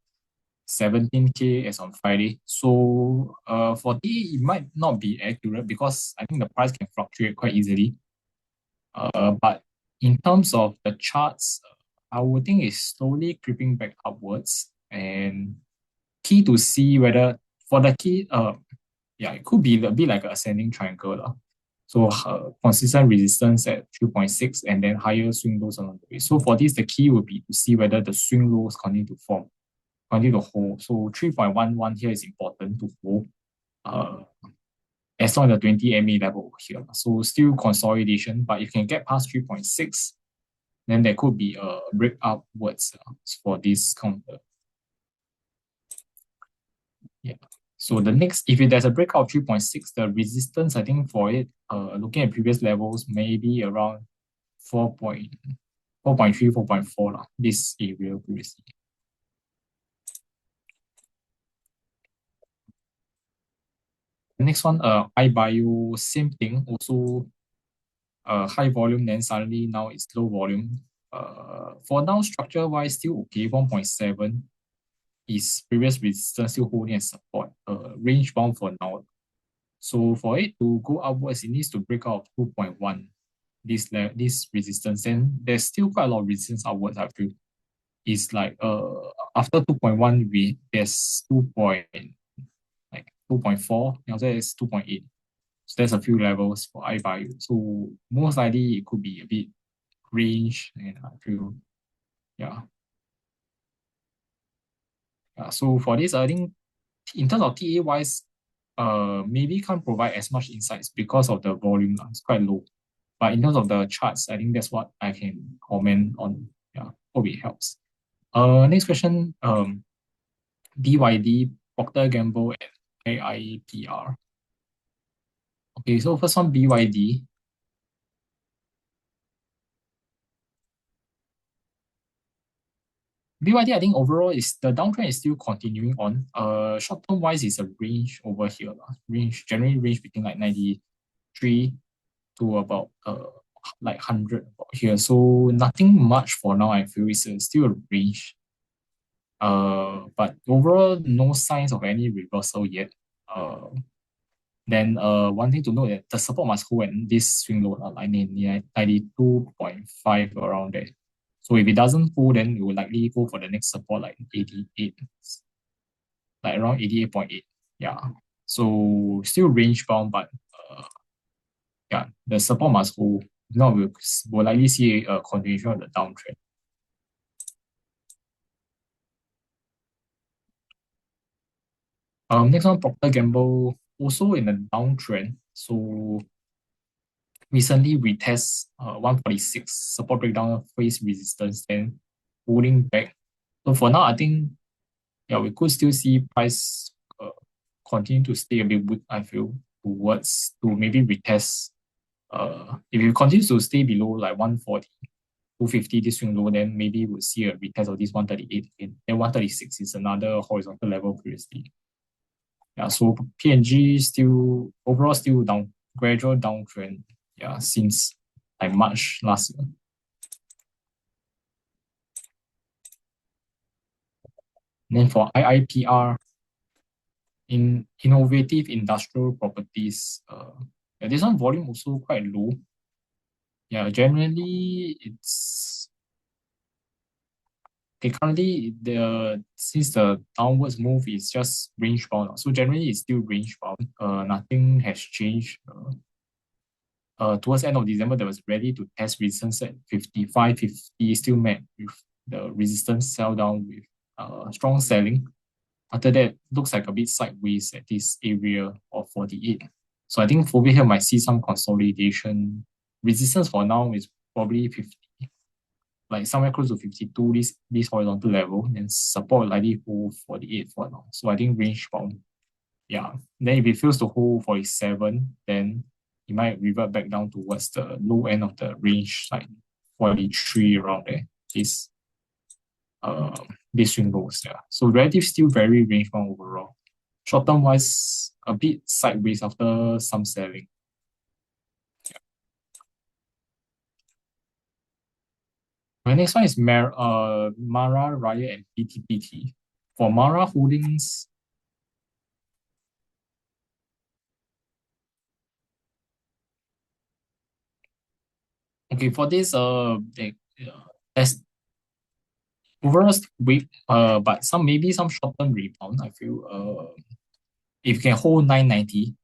17K as on Friday. So for D it might not be accurate because I think the price can fluctuate quite easily. But in terms of the charts, I would think it's slowly creeping back upwards, and key to see whether for the key yeah, it could be a bit like an ascending triangle lah. So consistent resistance at 3.6 and then higher swing lows along the way. So for this, the key will be to see whether the swing lows continue to form, continue to hold. So 3.11 here is important to hold. As long as the 20 MA level over here. So still consolidation, but if you can get past 3.6, then there could be a break upwards for this counter. Yeah. So the next, if there's a breakout of 3.6, the resistance, I think for it, looking at previous levels, maybe around 4.3, 4.4, this area previously. The next one, iBio, same thing, also high volume, then suddenly now it's low volume. For now, structure-wise, still okay, 1.7 is previous resistance still holding as support, range bound for now. So for it to go upwards, it needs to break out of 2.1, this resistance. Then there's still quite a lot of resistance upwards, I feel. It's like after 2.1, there's 2.4, and also there's 2.8. So there's a few levels for iBio. So most likely it could be a bit range, and I feel, yeah. So for this, I think in terms of TA wise, maybe can't provide as much insights because of the volume. It's quite low. But in terms of the charts, I think that's what I can comment on. Yeah, hope it helps. Next question. BYD, Procter Gamble, and AIPR. Okay, so first one, BYD. BYD, I think overall is the downtrend is still continuing on. Short term wise is a range over here. Generally range between like 93 to about like 100 about here. So nothing much for now. I feel it's still a range. But overall, no signs of any reversal yet. Then one thing to note that the support must hold at this swing low, like 92.5 around there. So if it doesn't hold, then it will likely go for the next support like 88, like around 88.8. Yeah. So still range bound, but yeah, the support must hold. If not, we'll likely see a continuation of the downtrend. Next one, Procter Gamble, also in a downtrend. So recently retest 146 support breakdown, face resistance, then pulling back. So for now, I think yeah, we could still see price continue to stay a bit weak, I feel, towards to maybe retest. If it continues to stay below like 140, 250 this swing low, then maybe we'll see a retest of this 138 again. Then 136 is another horizontal level previously. Yeah, so P&G still overall still down, gradual downtrend. Yeah, since like March last year. And then for IIPR, in innovative industrial properties, yeah, this one volume also quite low. Yeah, generally Okay, currently since the downwards move is just range bound, so generally it's still range bound. Nothing has changed. Towards the end of December, there was ready to test resistance at 55.50, still met with the resistance sell down with strong selling. After that, looks like a bit sideways at this area of 48. So I think over here might see some consolidation. Resistance for now is probably 50, like somewhere close to 52, this horizontal level, and support likely hold 48 for now. So I think range bound. Yeah. Then if it fails to hold 47, then it might revert back down towards the low end of the range, like 43 around there. This uh this swing lows. Yeah. So relative still very range bound overall. Short term wise, a bit sideways after some selling. The next one is Mara, Riot, and PTPT. For Mara Holdings, okay, for this, as overall weak, but maybe some short term rebound. I feel if you can hold 990,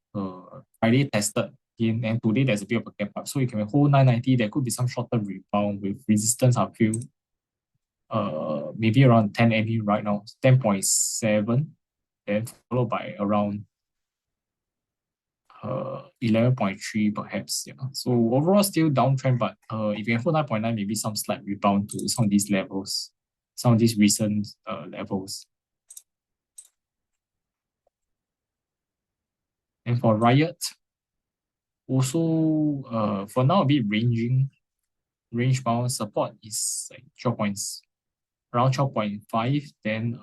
Friday tested in, and today there's a bit of a gap up. So you can hold 990, there could be some short term rebound with resistance. I feel maybe around 10 MA right now, 10.7, then followed by around 11.3 perhaps. Yeah. So overall still downtrend, but if you can hold 9.9, maybe some slight rebound to some of these levels, some of these recent levels. And for Riot, also for now a bit range bound. Support is like 12 points, around 12.5. Then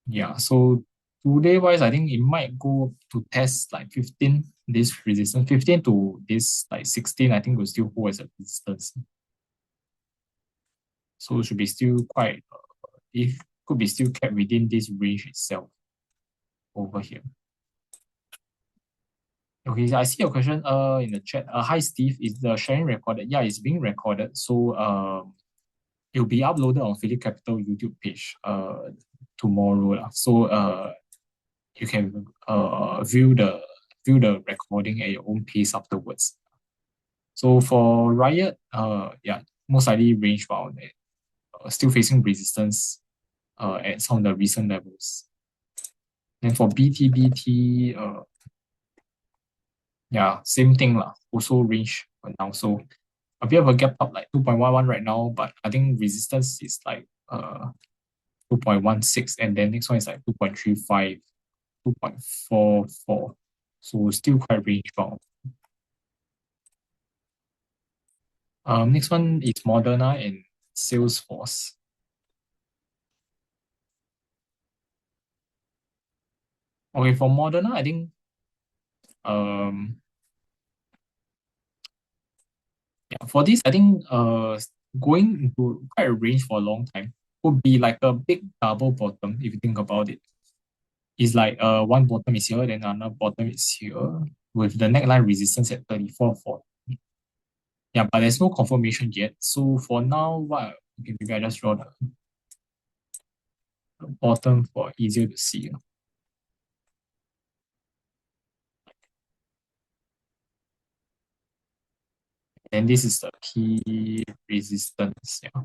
yeah, so today wise, I think it might go to test like 15, this resistance, 15 to this like 16, I think will still hold as a resistance. So it should be still quite, it could be still kept within this range itself over here. Okay, so I see your question in the chat. Hi Steve, is the sharing recorded? Yeah, it's being recorded. So it'll be uploaded on PhillipCapital YouTube page tomorrow lah. So you can view the recording at your own pace afterwards. So for Riot, yeah, most likely range bound and still facing resistance at some of the recent levels. Then for BTBT, yeah, same thing lah. Also range for now. So a bit of a gap up like 2.11 right now, but I think resistance is like 2.16, and then next one is like 2.35, 2.44. So still quite range bound. Next one is Moderna and Salesforce. Okay, for Moderna, I think yeah, for this, I think going into quite a range for a long time would be like a big double bottom if you think about it. It's like one bottom is here, then another bottom is here with the neckline resistance at 34.40. Yeah, but there's no confirmation yet. So for now, okay, maybe I just draw the bottom for easier to see. And this is the key resistance. Yeah.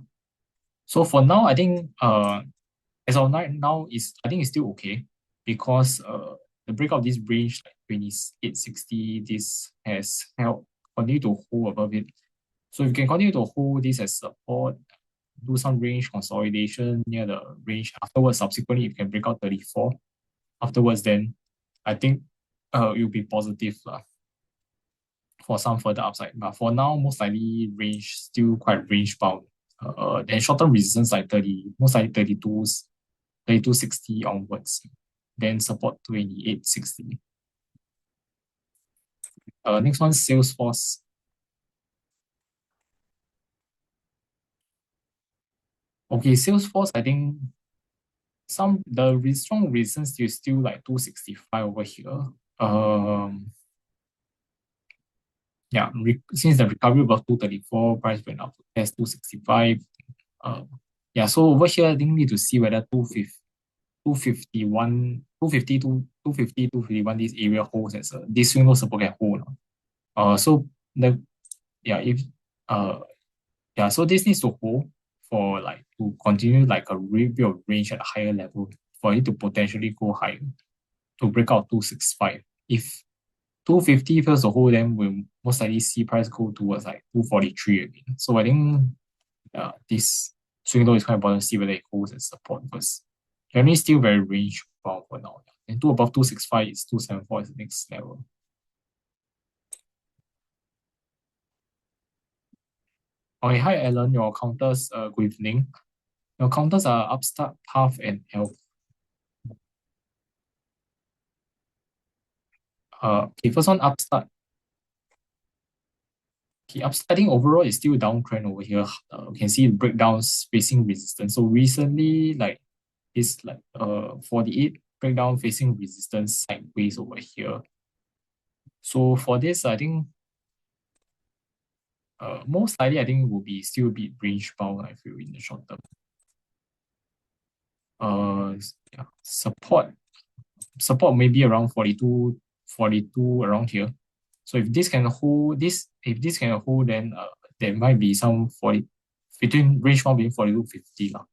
So for now, I think as of right now is I think it's still okay because the breakout of this range like 28.60, this has held continue to hold above it. So if you can continue to hold this as support, do some range consolidation near the range afterwards, subsequently if you can break out 34 afterwards, then I think it will be positive for some further upside. But for now, most likely range still quite range bound. Then short-term resistance like 30, most likely 32.60 onwards. Then support 28.60. Next one, Salesforce. Okay, Salesforce, I think the strong resistance is still like 265 over here. Yeah, since the recovery above 234, price went up to test 265. Uh, yeah, so over here, I think need to see whether 251, 250 to 250, 251, this area holds as a, this window support can hold. So the, yeah, if, uh, yeah, so this needs to hold for like to continue like a review of range at a higher level for it to potentially go higher to break out 265. If 250 fails to hold, then we'll most likely see price go towards like 243 again. So I think this swing low is quite important to see whether it holds as support first. Generally still very range bound for now. And to above 265 is 274 is the next level. Okay, hi Alan, your counters, good evening. Your counters are Upstart, Path, and Health. Okay, first one Upstart. Okay, Upstart, I think overall is still downtrend over here. You can see breakdowns facing resistance. So recently, like it's like 48 breakdown facing resistance sideways over here. So for this, I think most likely I think will be still be range bound, I feel, in the short term. Yeah, support maybe around 42, 42 around here. So if this can hold this, if this can hold, then there might be some 40 between range bound between 42 50 lah.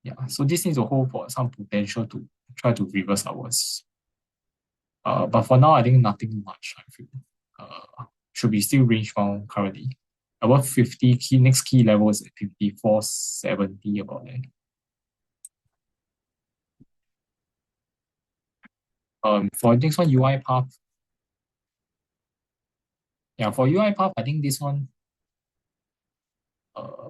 Yeah, so this needs to hold for some potential to try to reverse ours. But for now, I think nothing much. I feel should be still range bound currently. Above 50 key, next key level is at 54.70 about that. For next one, UI path. Yeah, for UI path, I think this one, uh,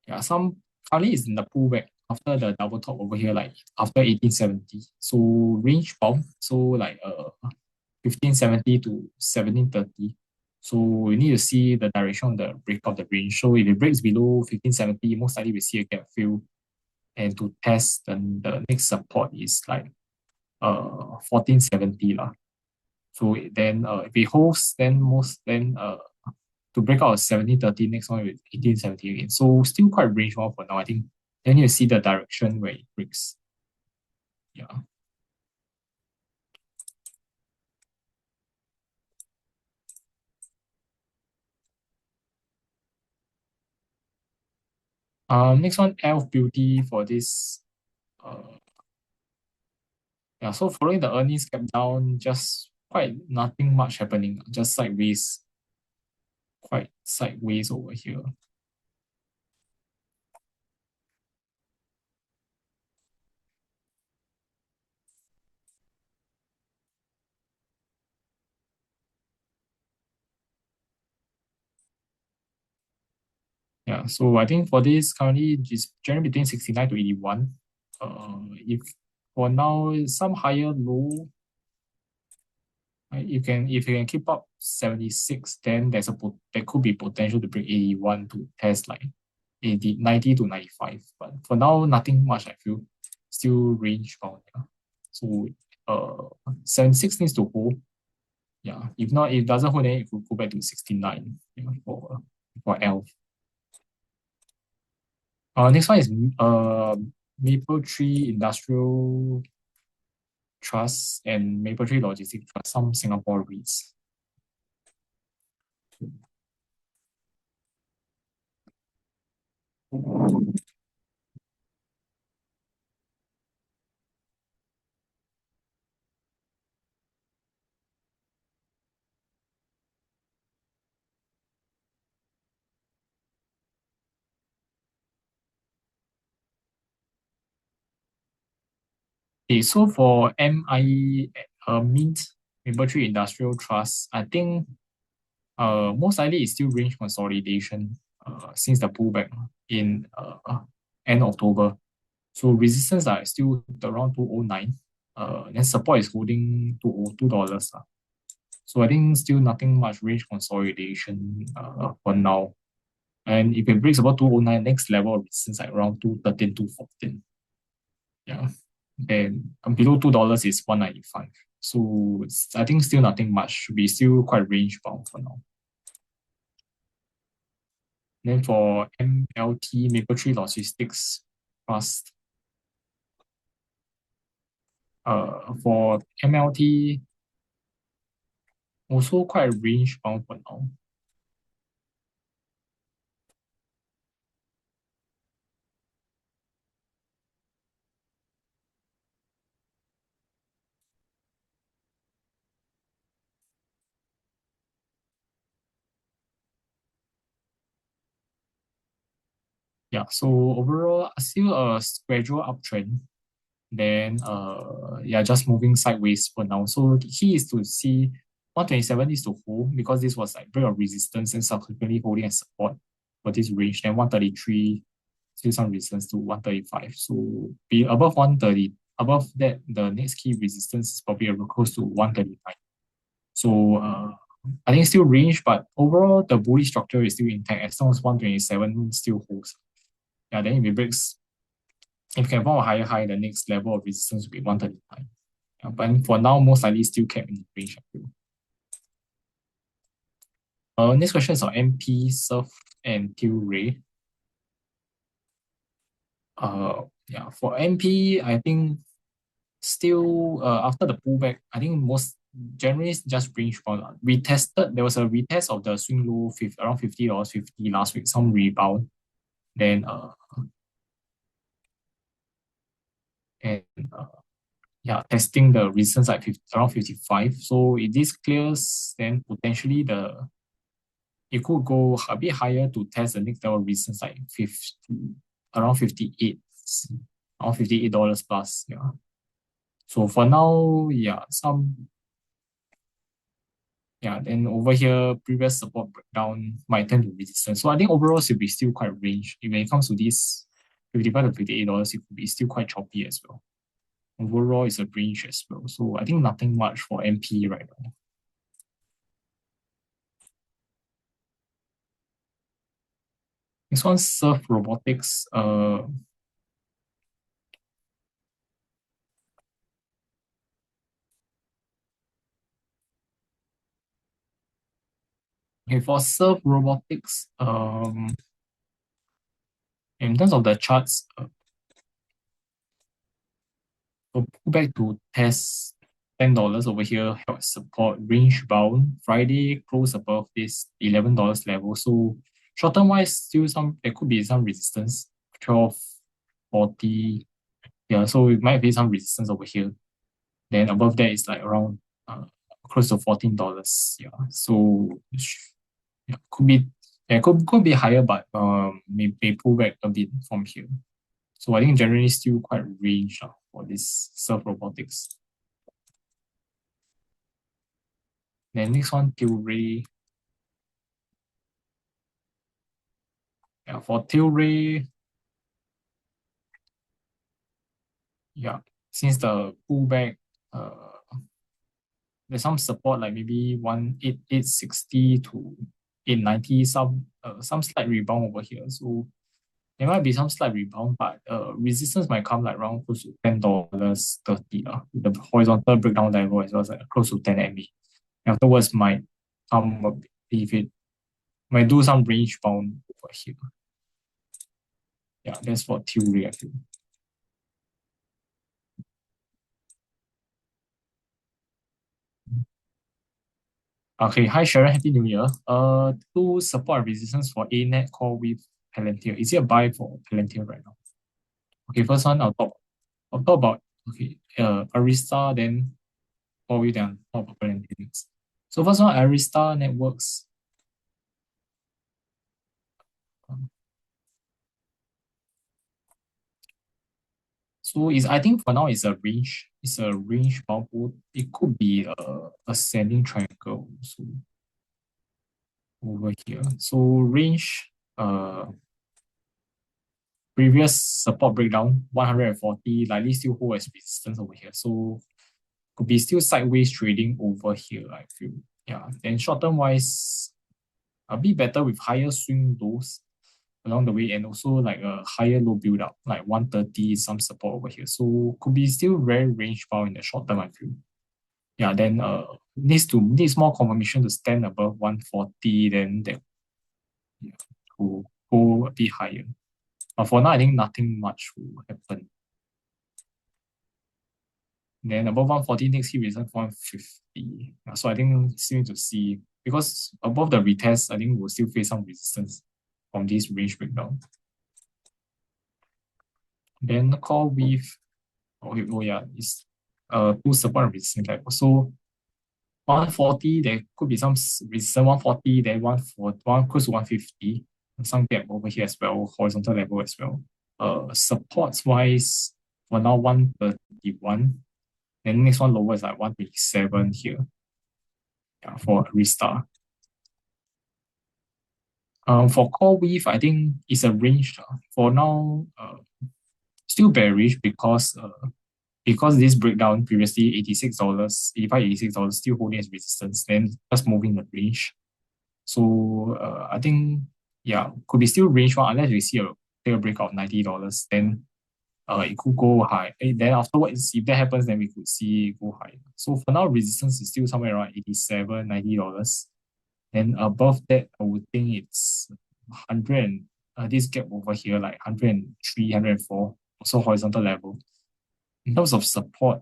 yeah, some currently is in the pullback after the double top over here, like after 1870. So range bound, so like 1570 to 1730. So we need to see the direction of the break of the range. So if it breaks below 1570, most likely we see a gap fill. And to test, then the next support is like 1470 lah. So then if it holds, then to break out 1730, next one with 1870 again. So still quite range bound for now. I think then you see the direction where it breaks. Yeah. Next one, Elf Beauty for this. Yeah, so following the earnings gap down, just quite nothing much happening, just sideways, quite sideways over here. Yeah, so I think for this currently is generally between 69 to 81. If for now some higher low, you can if you can keep up 76, then there could be potential to break 81 to test like 80, 90 to 95. But for now, nothing much I feel. Still range bound. Yeah. So 76 needs to hold. Yeah. If not, if it doesn't hold, then it could go back to 69, for L. Next one is Maple Tree Industrial Trust and Maple Tree Logistics Trust, some Singapore REITs. Okay, so for MI Mint Maple Tree Industrial Trust, I think most likely it's still range consolidation since the pullback in end October. So resistance are still around 209. Then support is holding $202. So I think still nothing much range consolidation for now. And if it breaks about 209, next level of resistance like around 213, 214. Yeah. And below $2 is 195. So I think still nothing much. Should be still quite range bound for now. Then for MLT, Mapletree Logistics Trust, for MLT, also quite range bound for now. Yeah, so overall, still a gradual uptrend. Then yeah, just moving sideways for now. So the key is to see 127 is to hold because this was like break of resistance and subsequently holding as support for this range. Then 133, still some resistance to 135. So be above 130. Above that, the next key resistance is probably close to 139. So I think still range, but overall the bullish structure is still intact as long as 127 still holds. Yeah, then if it breaks, if it can form a higher high, the next level of resistance will be 139. Yeah, but for now, most likely still kept in the range, I feel. Next question is on MP, Surf, and Tilray. Yeah, for MP, I think still after the pullback, I think most generally it's just range bound. There was a retest of the swing low around $50.50 last week, some rebound. Then and yeah, testing the resistance at around 55. So if this clears, then potentially it could go a bit higher to test the next level resistance like 50, around 58, around $58 plus. Yeah. So for now, then over here, previous support breakdown might turn to resistance. So I think overall should be still quite range. When it comes to this 55 to $58, it could be still quite choppy as well. Overall, it's a range as well. So I think nothing much for MP right now. This one, Surf Robotics. Okay, for Surf Robotics, in terms of the charts, so pull back to test $10 over here, held support range bound. Friday close above this $11 level. So short term wise, still there could be some resistance, 12.40. Yeah, so it might be some resistance over here. Then above that is like around close to $14. Yeah. So yeah, could be higher, but may pull back a bit from here. So I think generally still quite range for this Surf Robotics. Then next one, Tilray. Yeah, for Tilray, yeah, since the pullback, there's some support like maybe 18860 to 890, some slight rebound over here. So there might be some slight rebound, but resistance might come like around close to $10.30. The horizontal breakdown level as well as like close to 10 MA. Afterwards might come if it might do some range bound over here. Yeah, that's for Tilray, I feel. Okay, hi Sharon, Happy New Year. Two support and resistance for ANET call with Palantir. Is it a buy for Palantir right now? Okay, first one I'll talk about Arista, then Huawei, then talk about Palantir next. So first one, Arista Networks. Um, So I think for now it's a range. It's a range bound. It could be a ascending triangle also over here. So range previous support breakdown 140 likely still hold as resistance over here. So could be still sideways trading over here, I feel. Yeah. Then short term wise, a bit better with higher swing lows along the way and also like a higher low build up, like 130, some support over here. So could be still very range bound in the short term, I feel. Yeah, then needs more confirmation to stand above 140, then that yeah, cool. go a bit higher. But for now, I think nothing much will happen. Then above 140, next hit resistance 150. So I think still need to see, because above the retest, I think we'll still face some resistance from this range breakdown. Then call with, oh yeah, it's two support and resistance level. So 140, there could be some resistance 140, then one close to 150, some gap over here as well, horizontal level as well. Supports wise, for now 131. Then next one lower is like 127 here. Yeah, for a restart. For core width, I think it's a range. For now, still bearish because this breakdown previously $86, 85, $86 still holding as resistance, then just moving the range. So I think yeah, could be still range one unless we see a clear breakout of $90, then it could go high. Then afterwards, if that happens, then we could see it go high. So for now, resistance is still somewhere around $87, $90. Then above that, I would think it's 100 and this gap over here, like 103, 104, also horizontal level. In terms of support,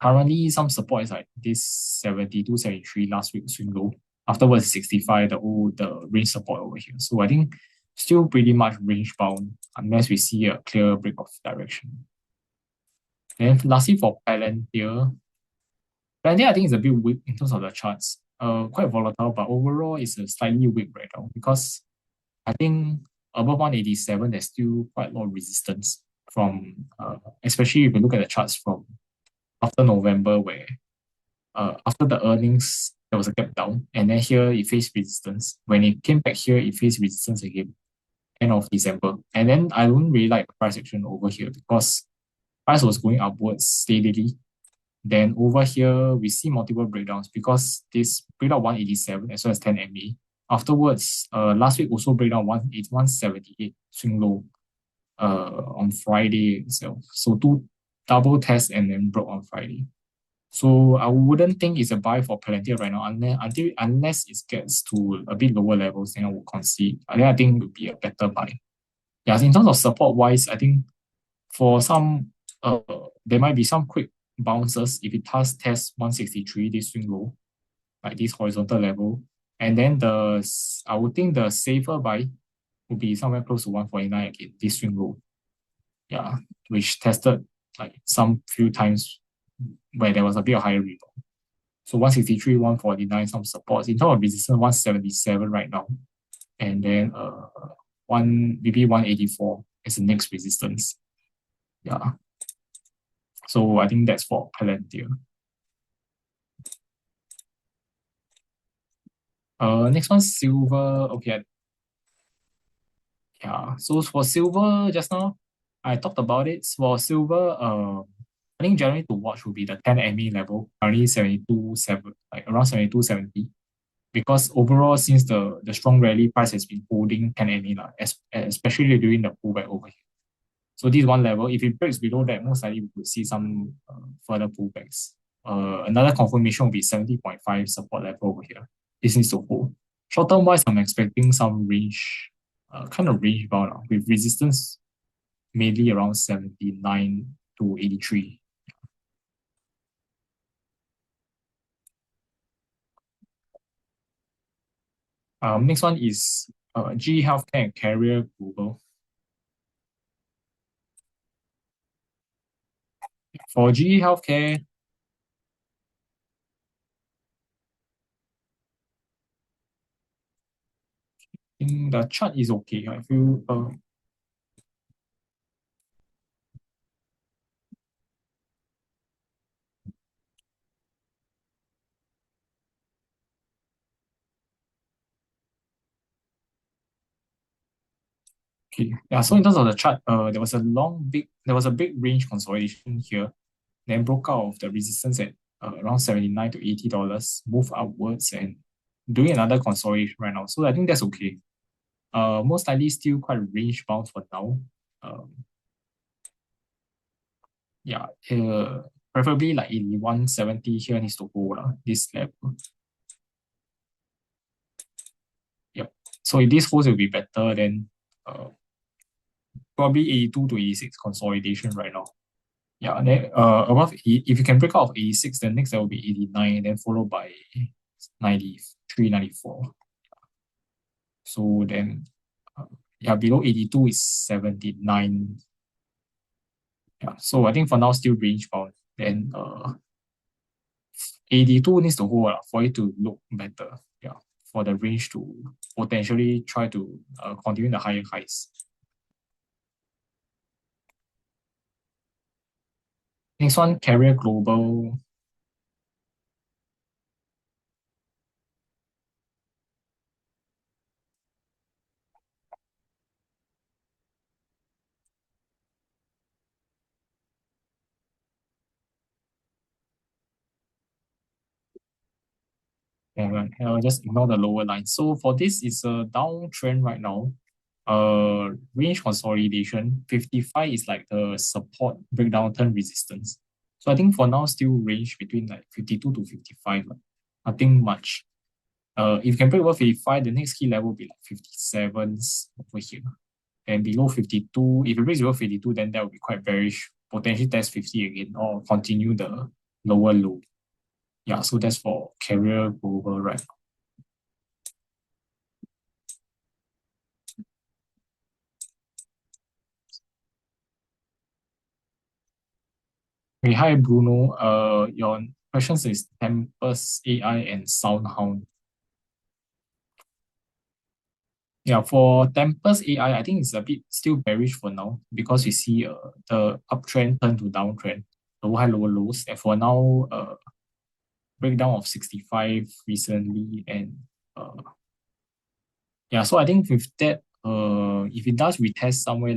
currently some support is like this 72, 73 last week swing low. Afterwards, 65, the range support over here. So I think still pretty much range bound unless we see a clear break of direction. And lastly, for Palantir, I think it's a bit weak in terms of the charts. Quite volatile, but overall it's a slightly weak right now because I think above 187, there's still quite a lot of resistance from, especially if you look at the charts from after November, where after the earnings, there was a gap down, and then here it faced resistance. When it came back here, it faced resistance again, end of December. And then I don't really like the price action over here because price was going upwards steadily. Then over here, we see multiple breakdowns because this breakdown 187 as well as 10 MA. Afterwards, last week also breakdown 178 swing low on Friday itself. So two double tests and then broke on Friday. So I wouldn't think it's a buy for Palantir right now unless it gets to a bit lower levels, then I would concede. Then I think it would be a better buy. Yeah, so in terms of support wise, I think for some there might be some quick bounces if it does test 163, this swing low, like this horizontal level. And then I would think the safer buy would be somewhere close to 149 again, this swing low. Yeah, which tested like some few times where there was a bit of higher rebound. So 163, 149, some supports. In terms of resistance, 177 right now. And then maybe 184 is the next resistance. Yeah. So I think that's for Palantir. Next one, silver. Okay. Yeah. So for silver, just now I talked about it. For silver, I think generally to watch would be the 10 MA level, currently 72.7, like around 72.70. Because overall, since the strong rally, price has been holding 10 MA, especially during the pullback over here. So this is one level. If it breaks below that, most likely we could see some further pullbacks. Another confirmation will be 70.5 support level over here. This needs to hold. Short term wise, I'm expecting some range, kind of range bound with resistance mainly around 79 to 83. Next one is GE Healthcare and Carrier Global. For GE Healthcare, I think the chart is okay. I feel okay. Yeah, so in terms of the chart, there was a big range consolidation here, then broke out of the resistance at around 79 to $80, move upwards and doing another consolidation right now. So I think that's okay. Most likely still quite range bound for now. Yeah, preferably like in 170 here needs to hold this level. Yep. So if this holds, it will be better than uh, probably 82 to 86 consolidation right now. Yeah, and then above, if you can break out of 86, then next there will be 89, then followed by 93, 94. So then, uh, yeah, below 82 is 79. Yeah, so I think for now, still range bound. Then 82 needs to hold for it to look better. Yeah, for the range to potentially try to continue the higher highs. Next one, Carrier Global. And I'll just ignore the lower line. So for this, it's a downtrend right now. Range consolidation. 55 is like the support breakdown turn resistance. So I think for now, still range between like 52 to 55. Nothing much. If you can break over 55, the next key level will be like 57s over here. And below 52, if it breaks below 52, then that will be quite bearish. Potentially test 50 again or continue the lower low. Yeah, so that's for Carrier Global right now. Okay, hi Bruno. Your questions is Tempest AI and SoundHound. Yeah, for Tempest AI, I think it's a bit still bearish for now because we see the uptrend turn to downtrend, low high, lower lows. And for now, breakdown of 65 recently, and uh, yeah, so I think with that, if it does retest somewhere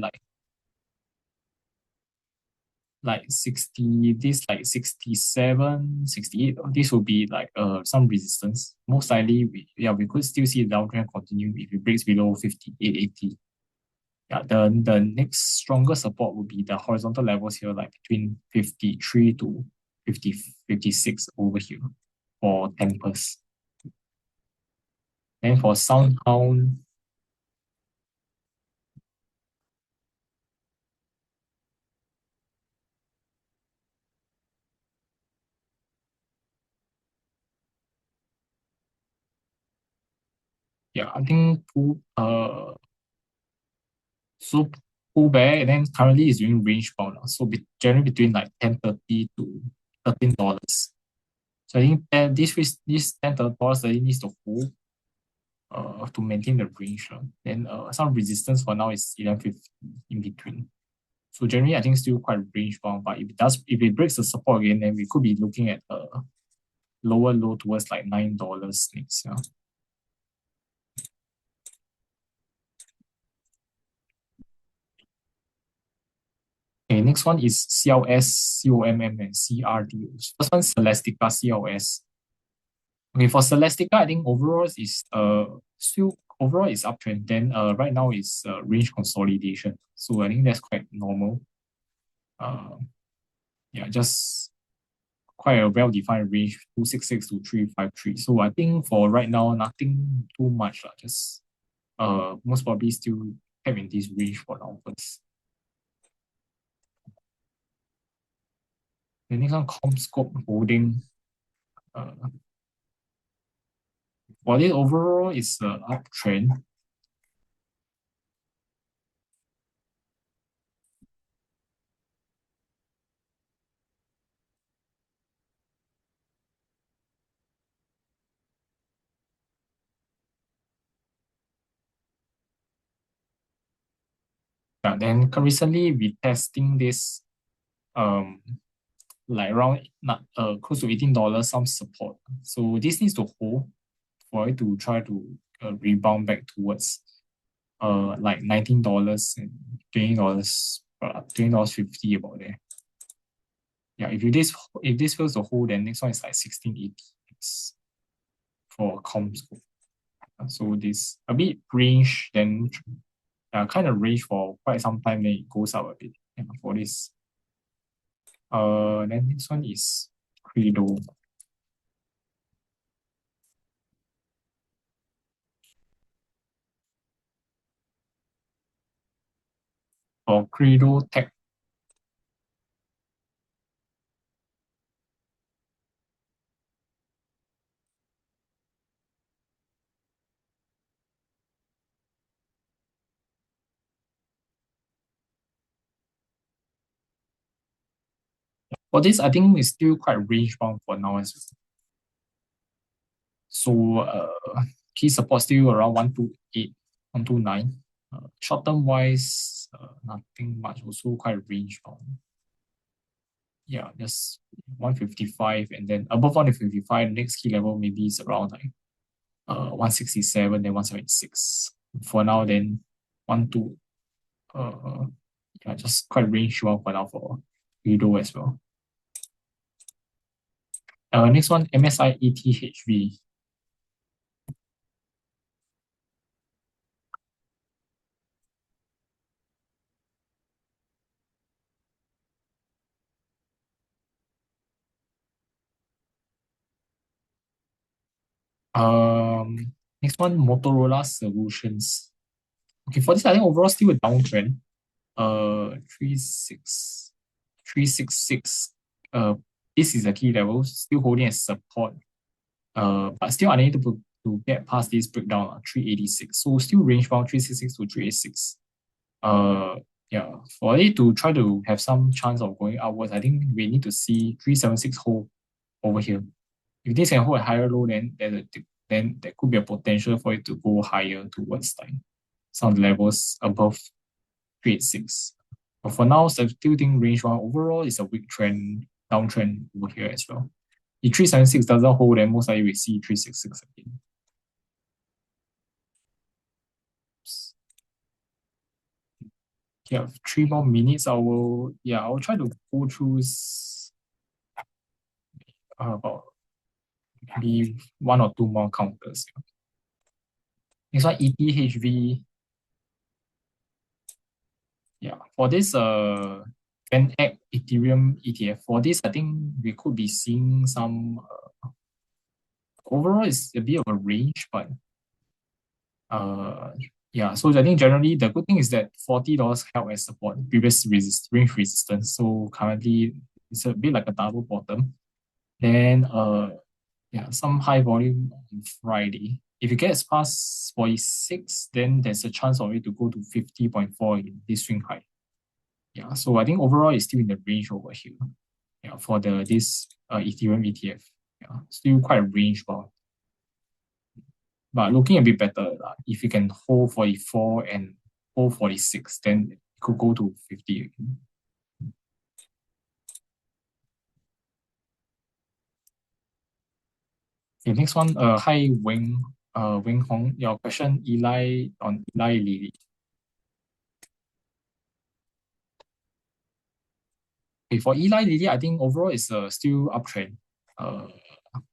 like 60, this like 67, 68, this will be like some resistance. Most likely, we could still see the downtrend continue if it breaks below 58.80. Yeah, the next stronger support would be the horizontal levels here, like between 53 to 50, 56 over here for Tempest. And for SoundHound, yeah, I think so pullback, and then currently is doing range bound now. So generally between like 10.30 to $13. So I think this $10 really needs to hold to maintain the range. Then some resistance for now is 11.50 in between. So generally I think still quite range bound, but if it breaks the support again, then we could be looking at a lower low towards like $9 next. Yeah. Okay, next one is CLS, COMM, and CRD. First one, Celestica CLS. Okay, for Celestica, I think overall is still overall is uptrend. Then right now is range consolidation. So I think that's quite normal. Uh, yeah, just quite a well-defined range, 266 to 353. So I think for right now, nothing too much. Just most probably still having this range for now first. The next one, CommScope Holding. Uh, for this overall is uptrend. Then recently we testing this um like around not close to $18 some support. So this needs to hold for it to try to rebound back towards like $19 and $20 $20.50 about there. Yeah, if this fails to hold, then next one is like 1680 for CommScope. So this a bit range, then kind of range for quite some time, then it goes up a bit for this. Then next one is Credo. For Credo Tech, for this, I think it's still quite range bound for now as well. So key support still around 128, 129. Short term wise, nothing much, also quite range bound. Yeah, just 155, and then above 155, next key level maybe is around like 167, then 176. For now, then 12, yeah, just quite range bound for now for Widow as well. Next one, MSI ETHV. Next one, Motorola Solutions. Okay, for this, I think overall still a downtrend. 366. This is a key level, still holding as support. But still unable to get past this breakdown, 386. So still range bound 366 to 386. Yeah, for it to try to have some chance of going upwards, I think we need to see 376 hold over here. If this can hold a higher low, then there could be a potential for it to go higher towards like some levels above 386. But for now, so I still think range one overall is a weak trend, downtrend over here as well. If 376 doesn't hold, then most likely we see 366 again. Yeah, 3 more minutes. I'll try to go through about maybe one or two more counters. Next one, ETHV. Yeah, for this FAANGM Ethereum ETF, for this I think we could be seeing some overall it's a bit of a range, but yeah, so I think generally the good thing is that $40 held as support, previous range resistance. So currently it's a bit like a double bottom. Then yeah, some high volume on Friday. If it gets past 46, then there's a chance of it to go to 50.4 in this swing high. Yeah, so I think overall it's still in the range over here. Yeah, for this Ethereum ETF. Yeah, still quite range bound. But looking a bit better, if you can hold 44 and hold 46, then it could go to 50 again. Okay, next one, hi Wing Hong. Your question, Eli Lilly. Okay, for Eli Lilly, I think overall it's still uptrend.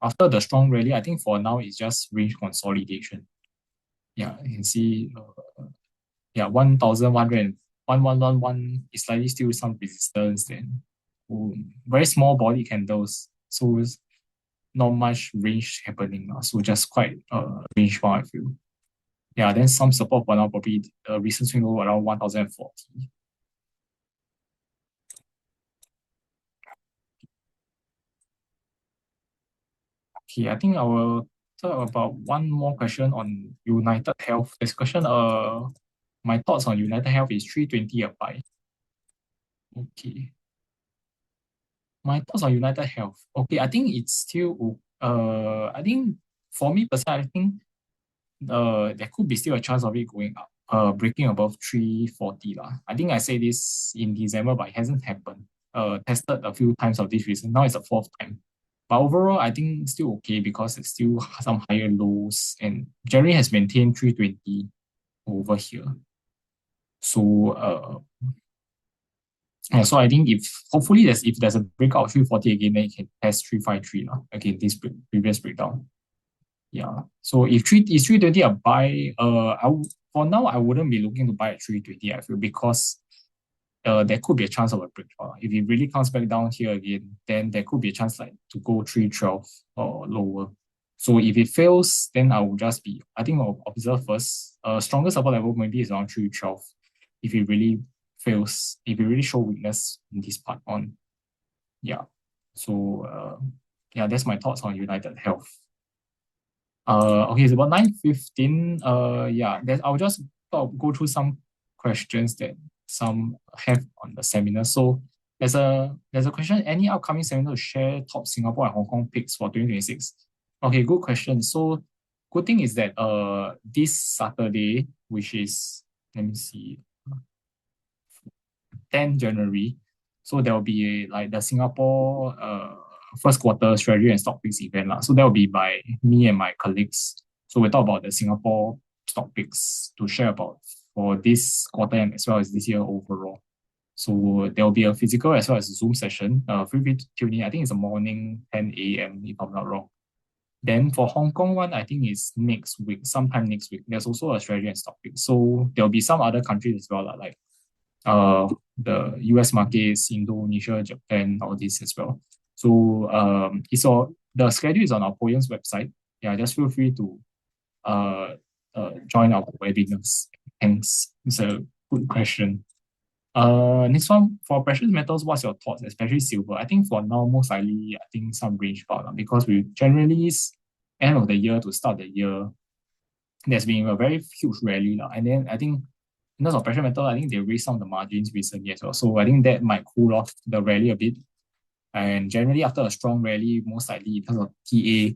After the strong rally, I think for now it's just range consolidation. Yeah, you can see, yeah, 1,111 is slightly still some resistance, then very small body candles, so it's not much range happening now. So just quite range bound, I feel. Yeah, then some support for now, probably recent swing low around 1,040. Okay, I think I will talk about one more question on United Health. This question, my thoughts on United Health is 320 a buy. Okay. My thoughts on United Health. Okay, I think it's still I think for me personally, I think there could be still a chance of it going up, breaking above 340 lah. I think I said this in December, but it hasn't happened. Tested a few times of this recent. Now it's the fourth time. But overall, I think still okay because it's still some higher lows and generally has maintained 320 over here. So yeah, so I think if hopefully if there's a breakout of 340 again, then it can test 353 now. Again, this previous breakdown. Yeah. So if 320 a buy, for now I wouldn't be looking to buy at 320, I feel, because there could be a chance of a breakdown. If it really comes back down here again, then there could be a chance like to go 312 or lower. So if it fails, then I will just I think I'll observe first. Stronger support level maybe is around 312 if it really fails, if it really show weakness in this part on. Yeah. So yeah, that's my thoughts on United Health. Okay, it's about 9:15. Yeah, then I'll just go through some questions that some have on the seminar. So there's a question, any upcoming seminar to share top Singapore and Hong Kong picks for 2026? Okay, good question. So good thing is that this Saturday, which is, let me see, 10 January, so there will be like the Singapore first quarter strategy and stock picks event lah. So that will be by me and my colleagues. So we talk about the Singapore stock picks to share about for this quarter and as well as this year overall. So there will be a physical as well as a Zoom session. Feel free to tune in. I think it's a morning 10 a.m. if I'm not wrong. Then for Hong Kong one, I think it's next week, sometime next week. There's also a strategy and stock pick. So there'll be some other countries as well, like the US markets, Indonesia, Japan, all this as well. So the schedule is on our Poem's website. Yeah, just feel free to join our webinars. Thanks. It's a good question. Next one, for precious metals, what's your thoughts, especially silver? I think for now, most likely, I think some range bound because we generally end of the year to start the year, there's been a very huge rally now. And then I think in terms of precious metal, I think they raised some of the margins recently as well. So I think that might cool off the rally a bit. And generally, after a strong rally, most likely in terms of TA,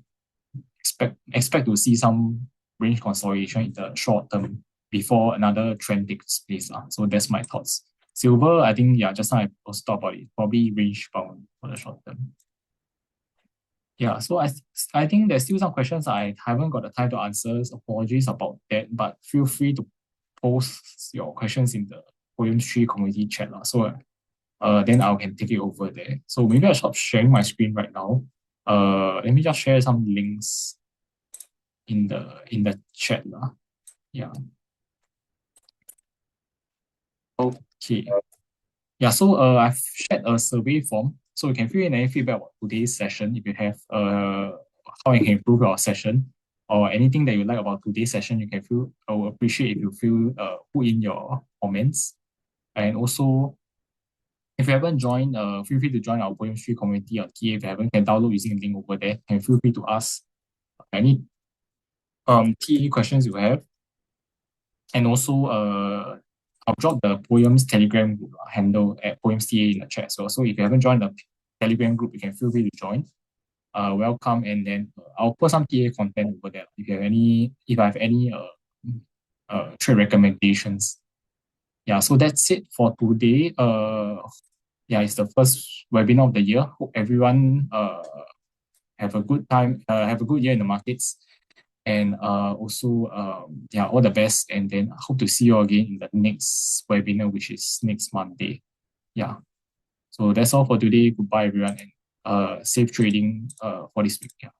expect to see some range consolidation in the short term before another trend takes place. So that's my thoughts. Silver, I think, yeah, just now I also talked about it, probably range bound for the short term. Yeah, so I think there's still some questions I haven't got the time to answer. Apologies about that, but feel free to post your questions in the Poem 3 community chat. So then I can take it over there. So maybe I'll stop sharing my screen right now. Let me just share some links in the chat. Yeah. Okay. Yeah, so I've shared a survey form. So you can fill in any feedback about today's session if you have how you can improve your session or anything that you like about today's session. You can feel, I will appreciate if you put in your comments. And also, if you haven't joined, feel free to join our Poem 3 community on TA. If you haven't, can download using the link over there. And feel free to ask any TA questions you have. And also, I'll drop the Poems Telegram group handle at Poems TA in the chat as well. So if you haven't joined the Telegram group, you can feel free to join. Welcome, and then I'll put some TA content over there. If I have any trade recommendations. Yeah, so that's it for today. Yeah, it's the first webinar of the year. Hope everyone have a good time, have a good year in the markets. And also, yeah, all the best. And then hope to see you again in the next webinar, which is next Monday. Yeah. So that's all for today. Goodbye, everyone. And safe trading for this week. Yeah.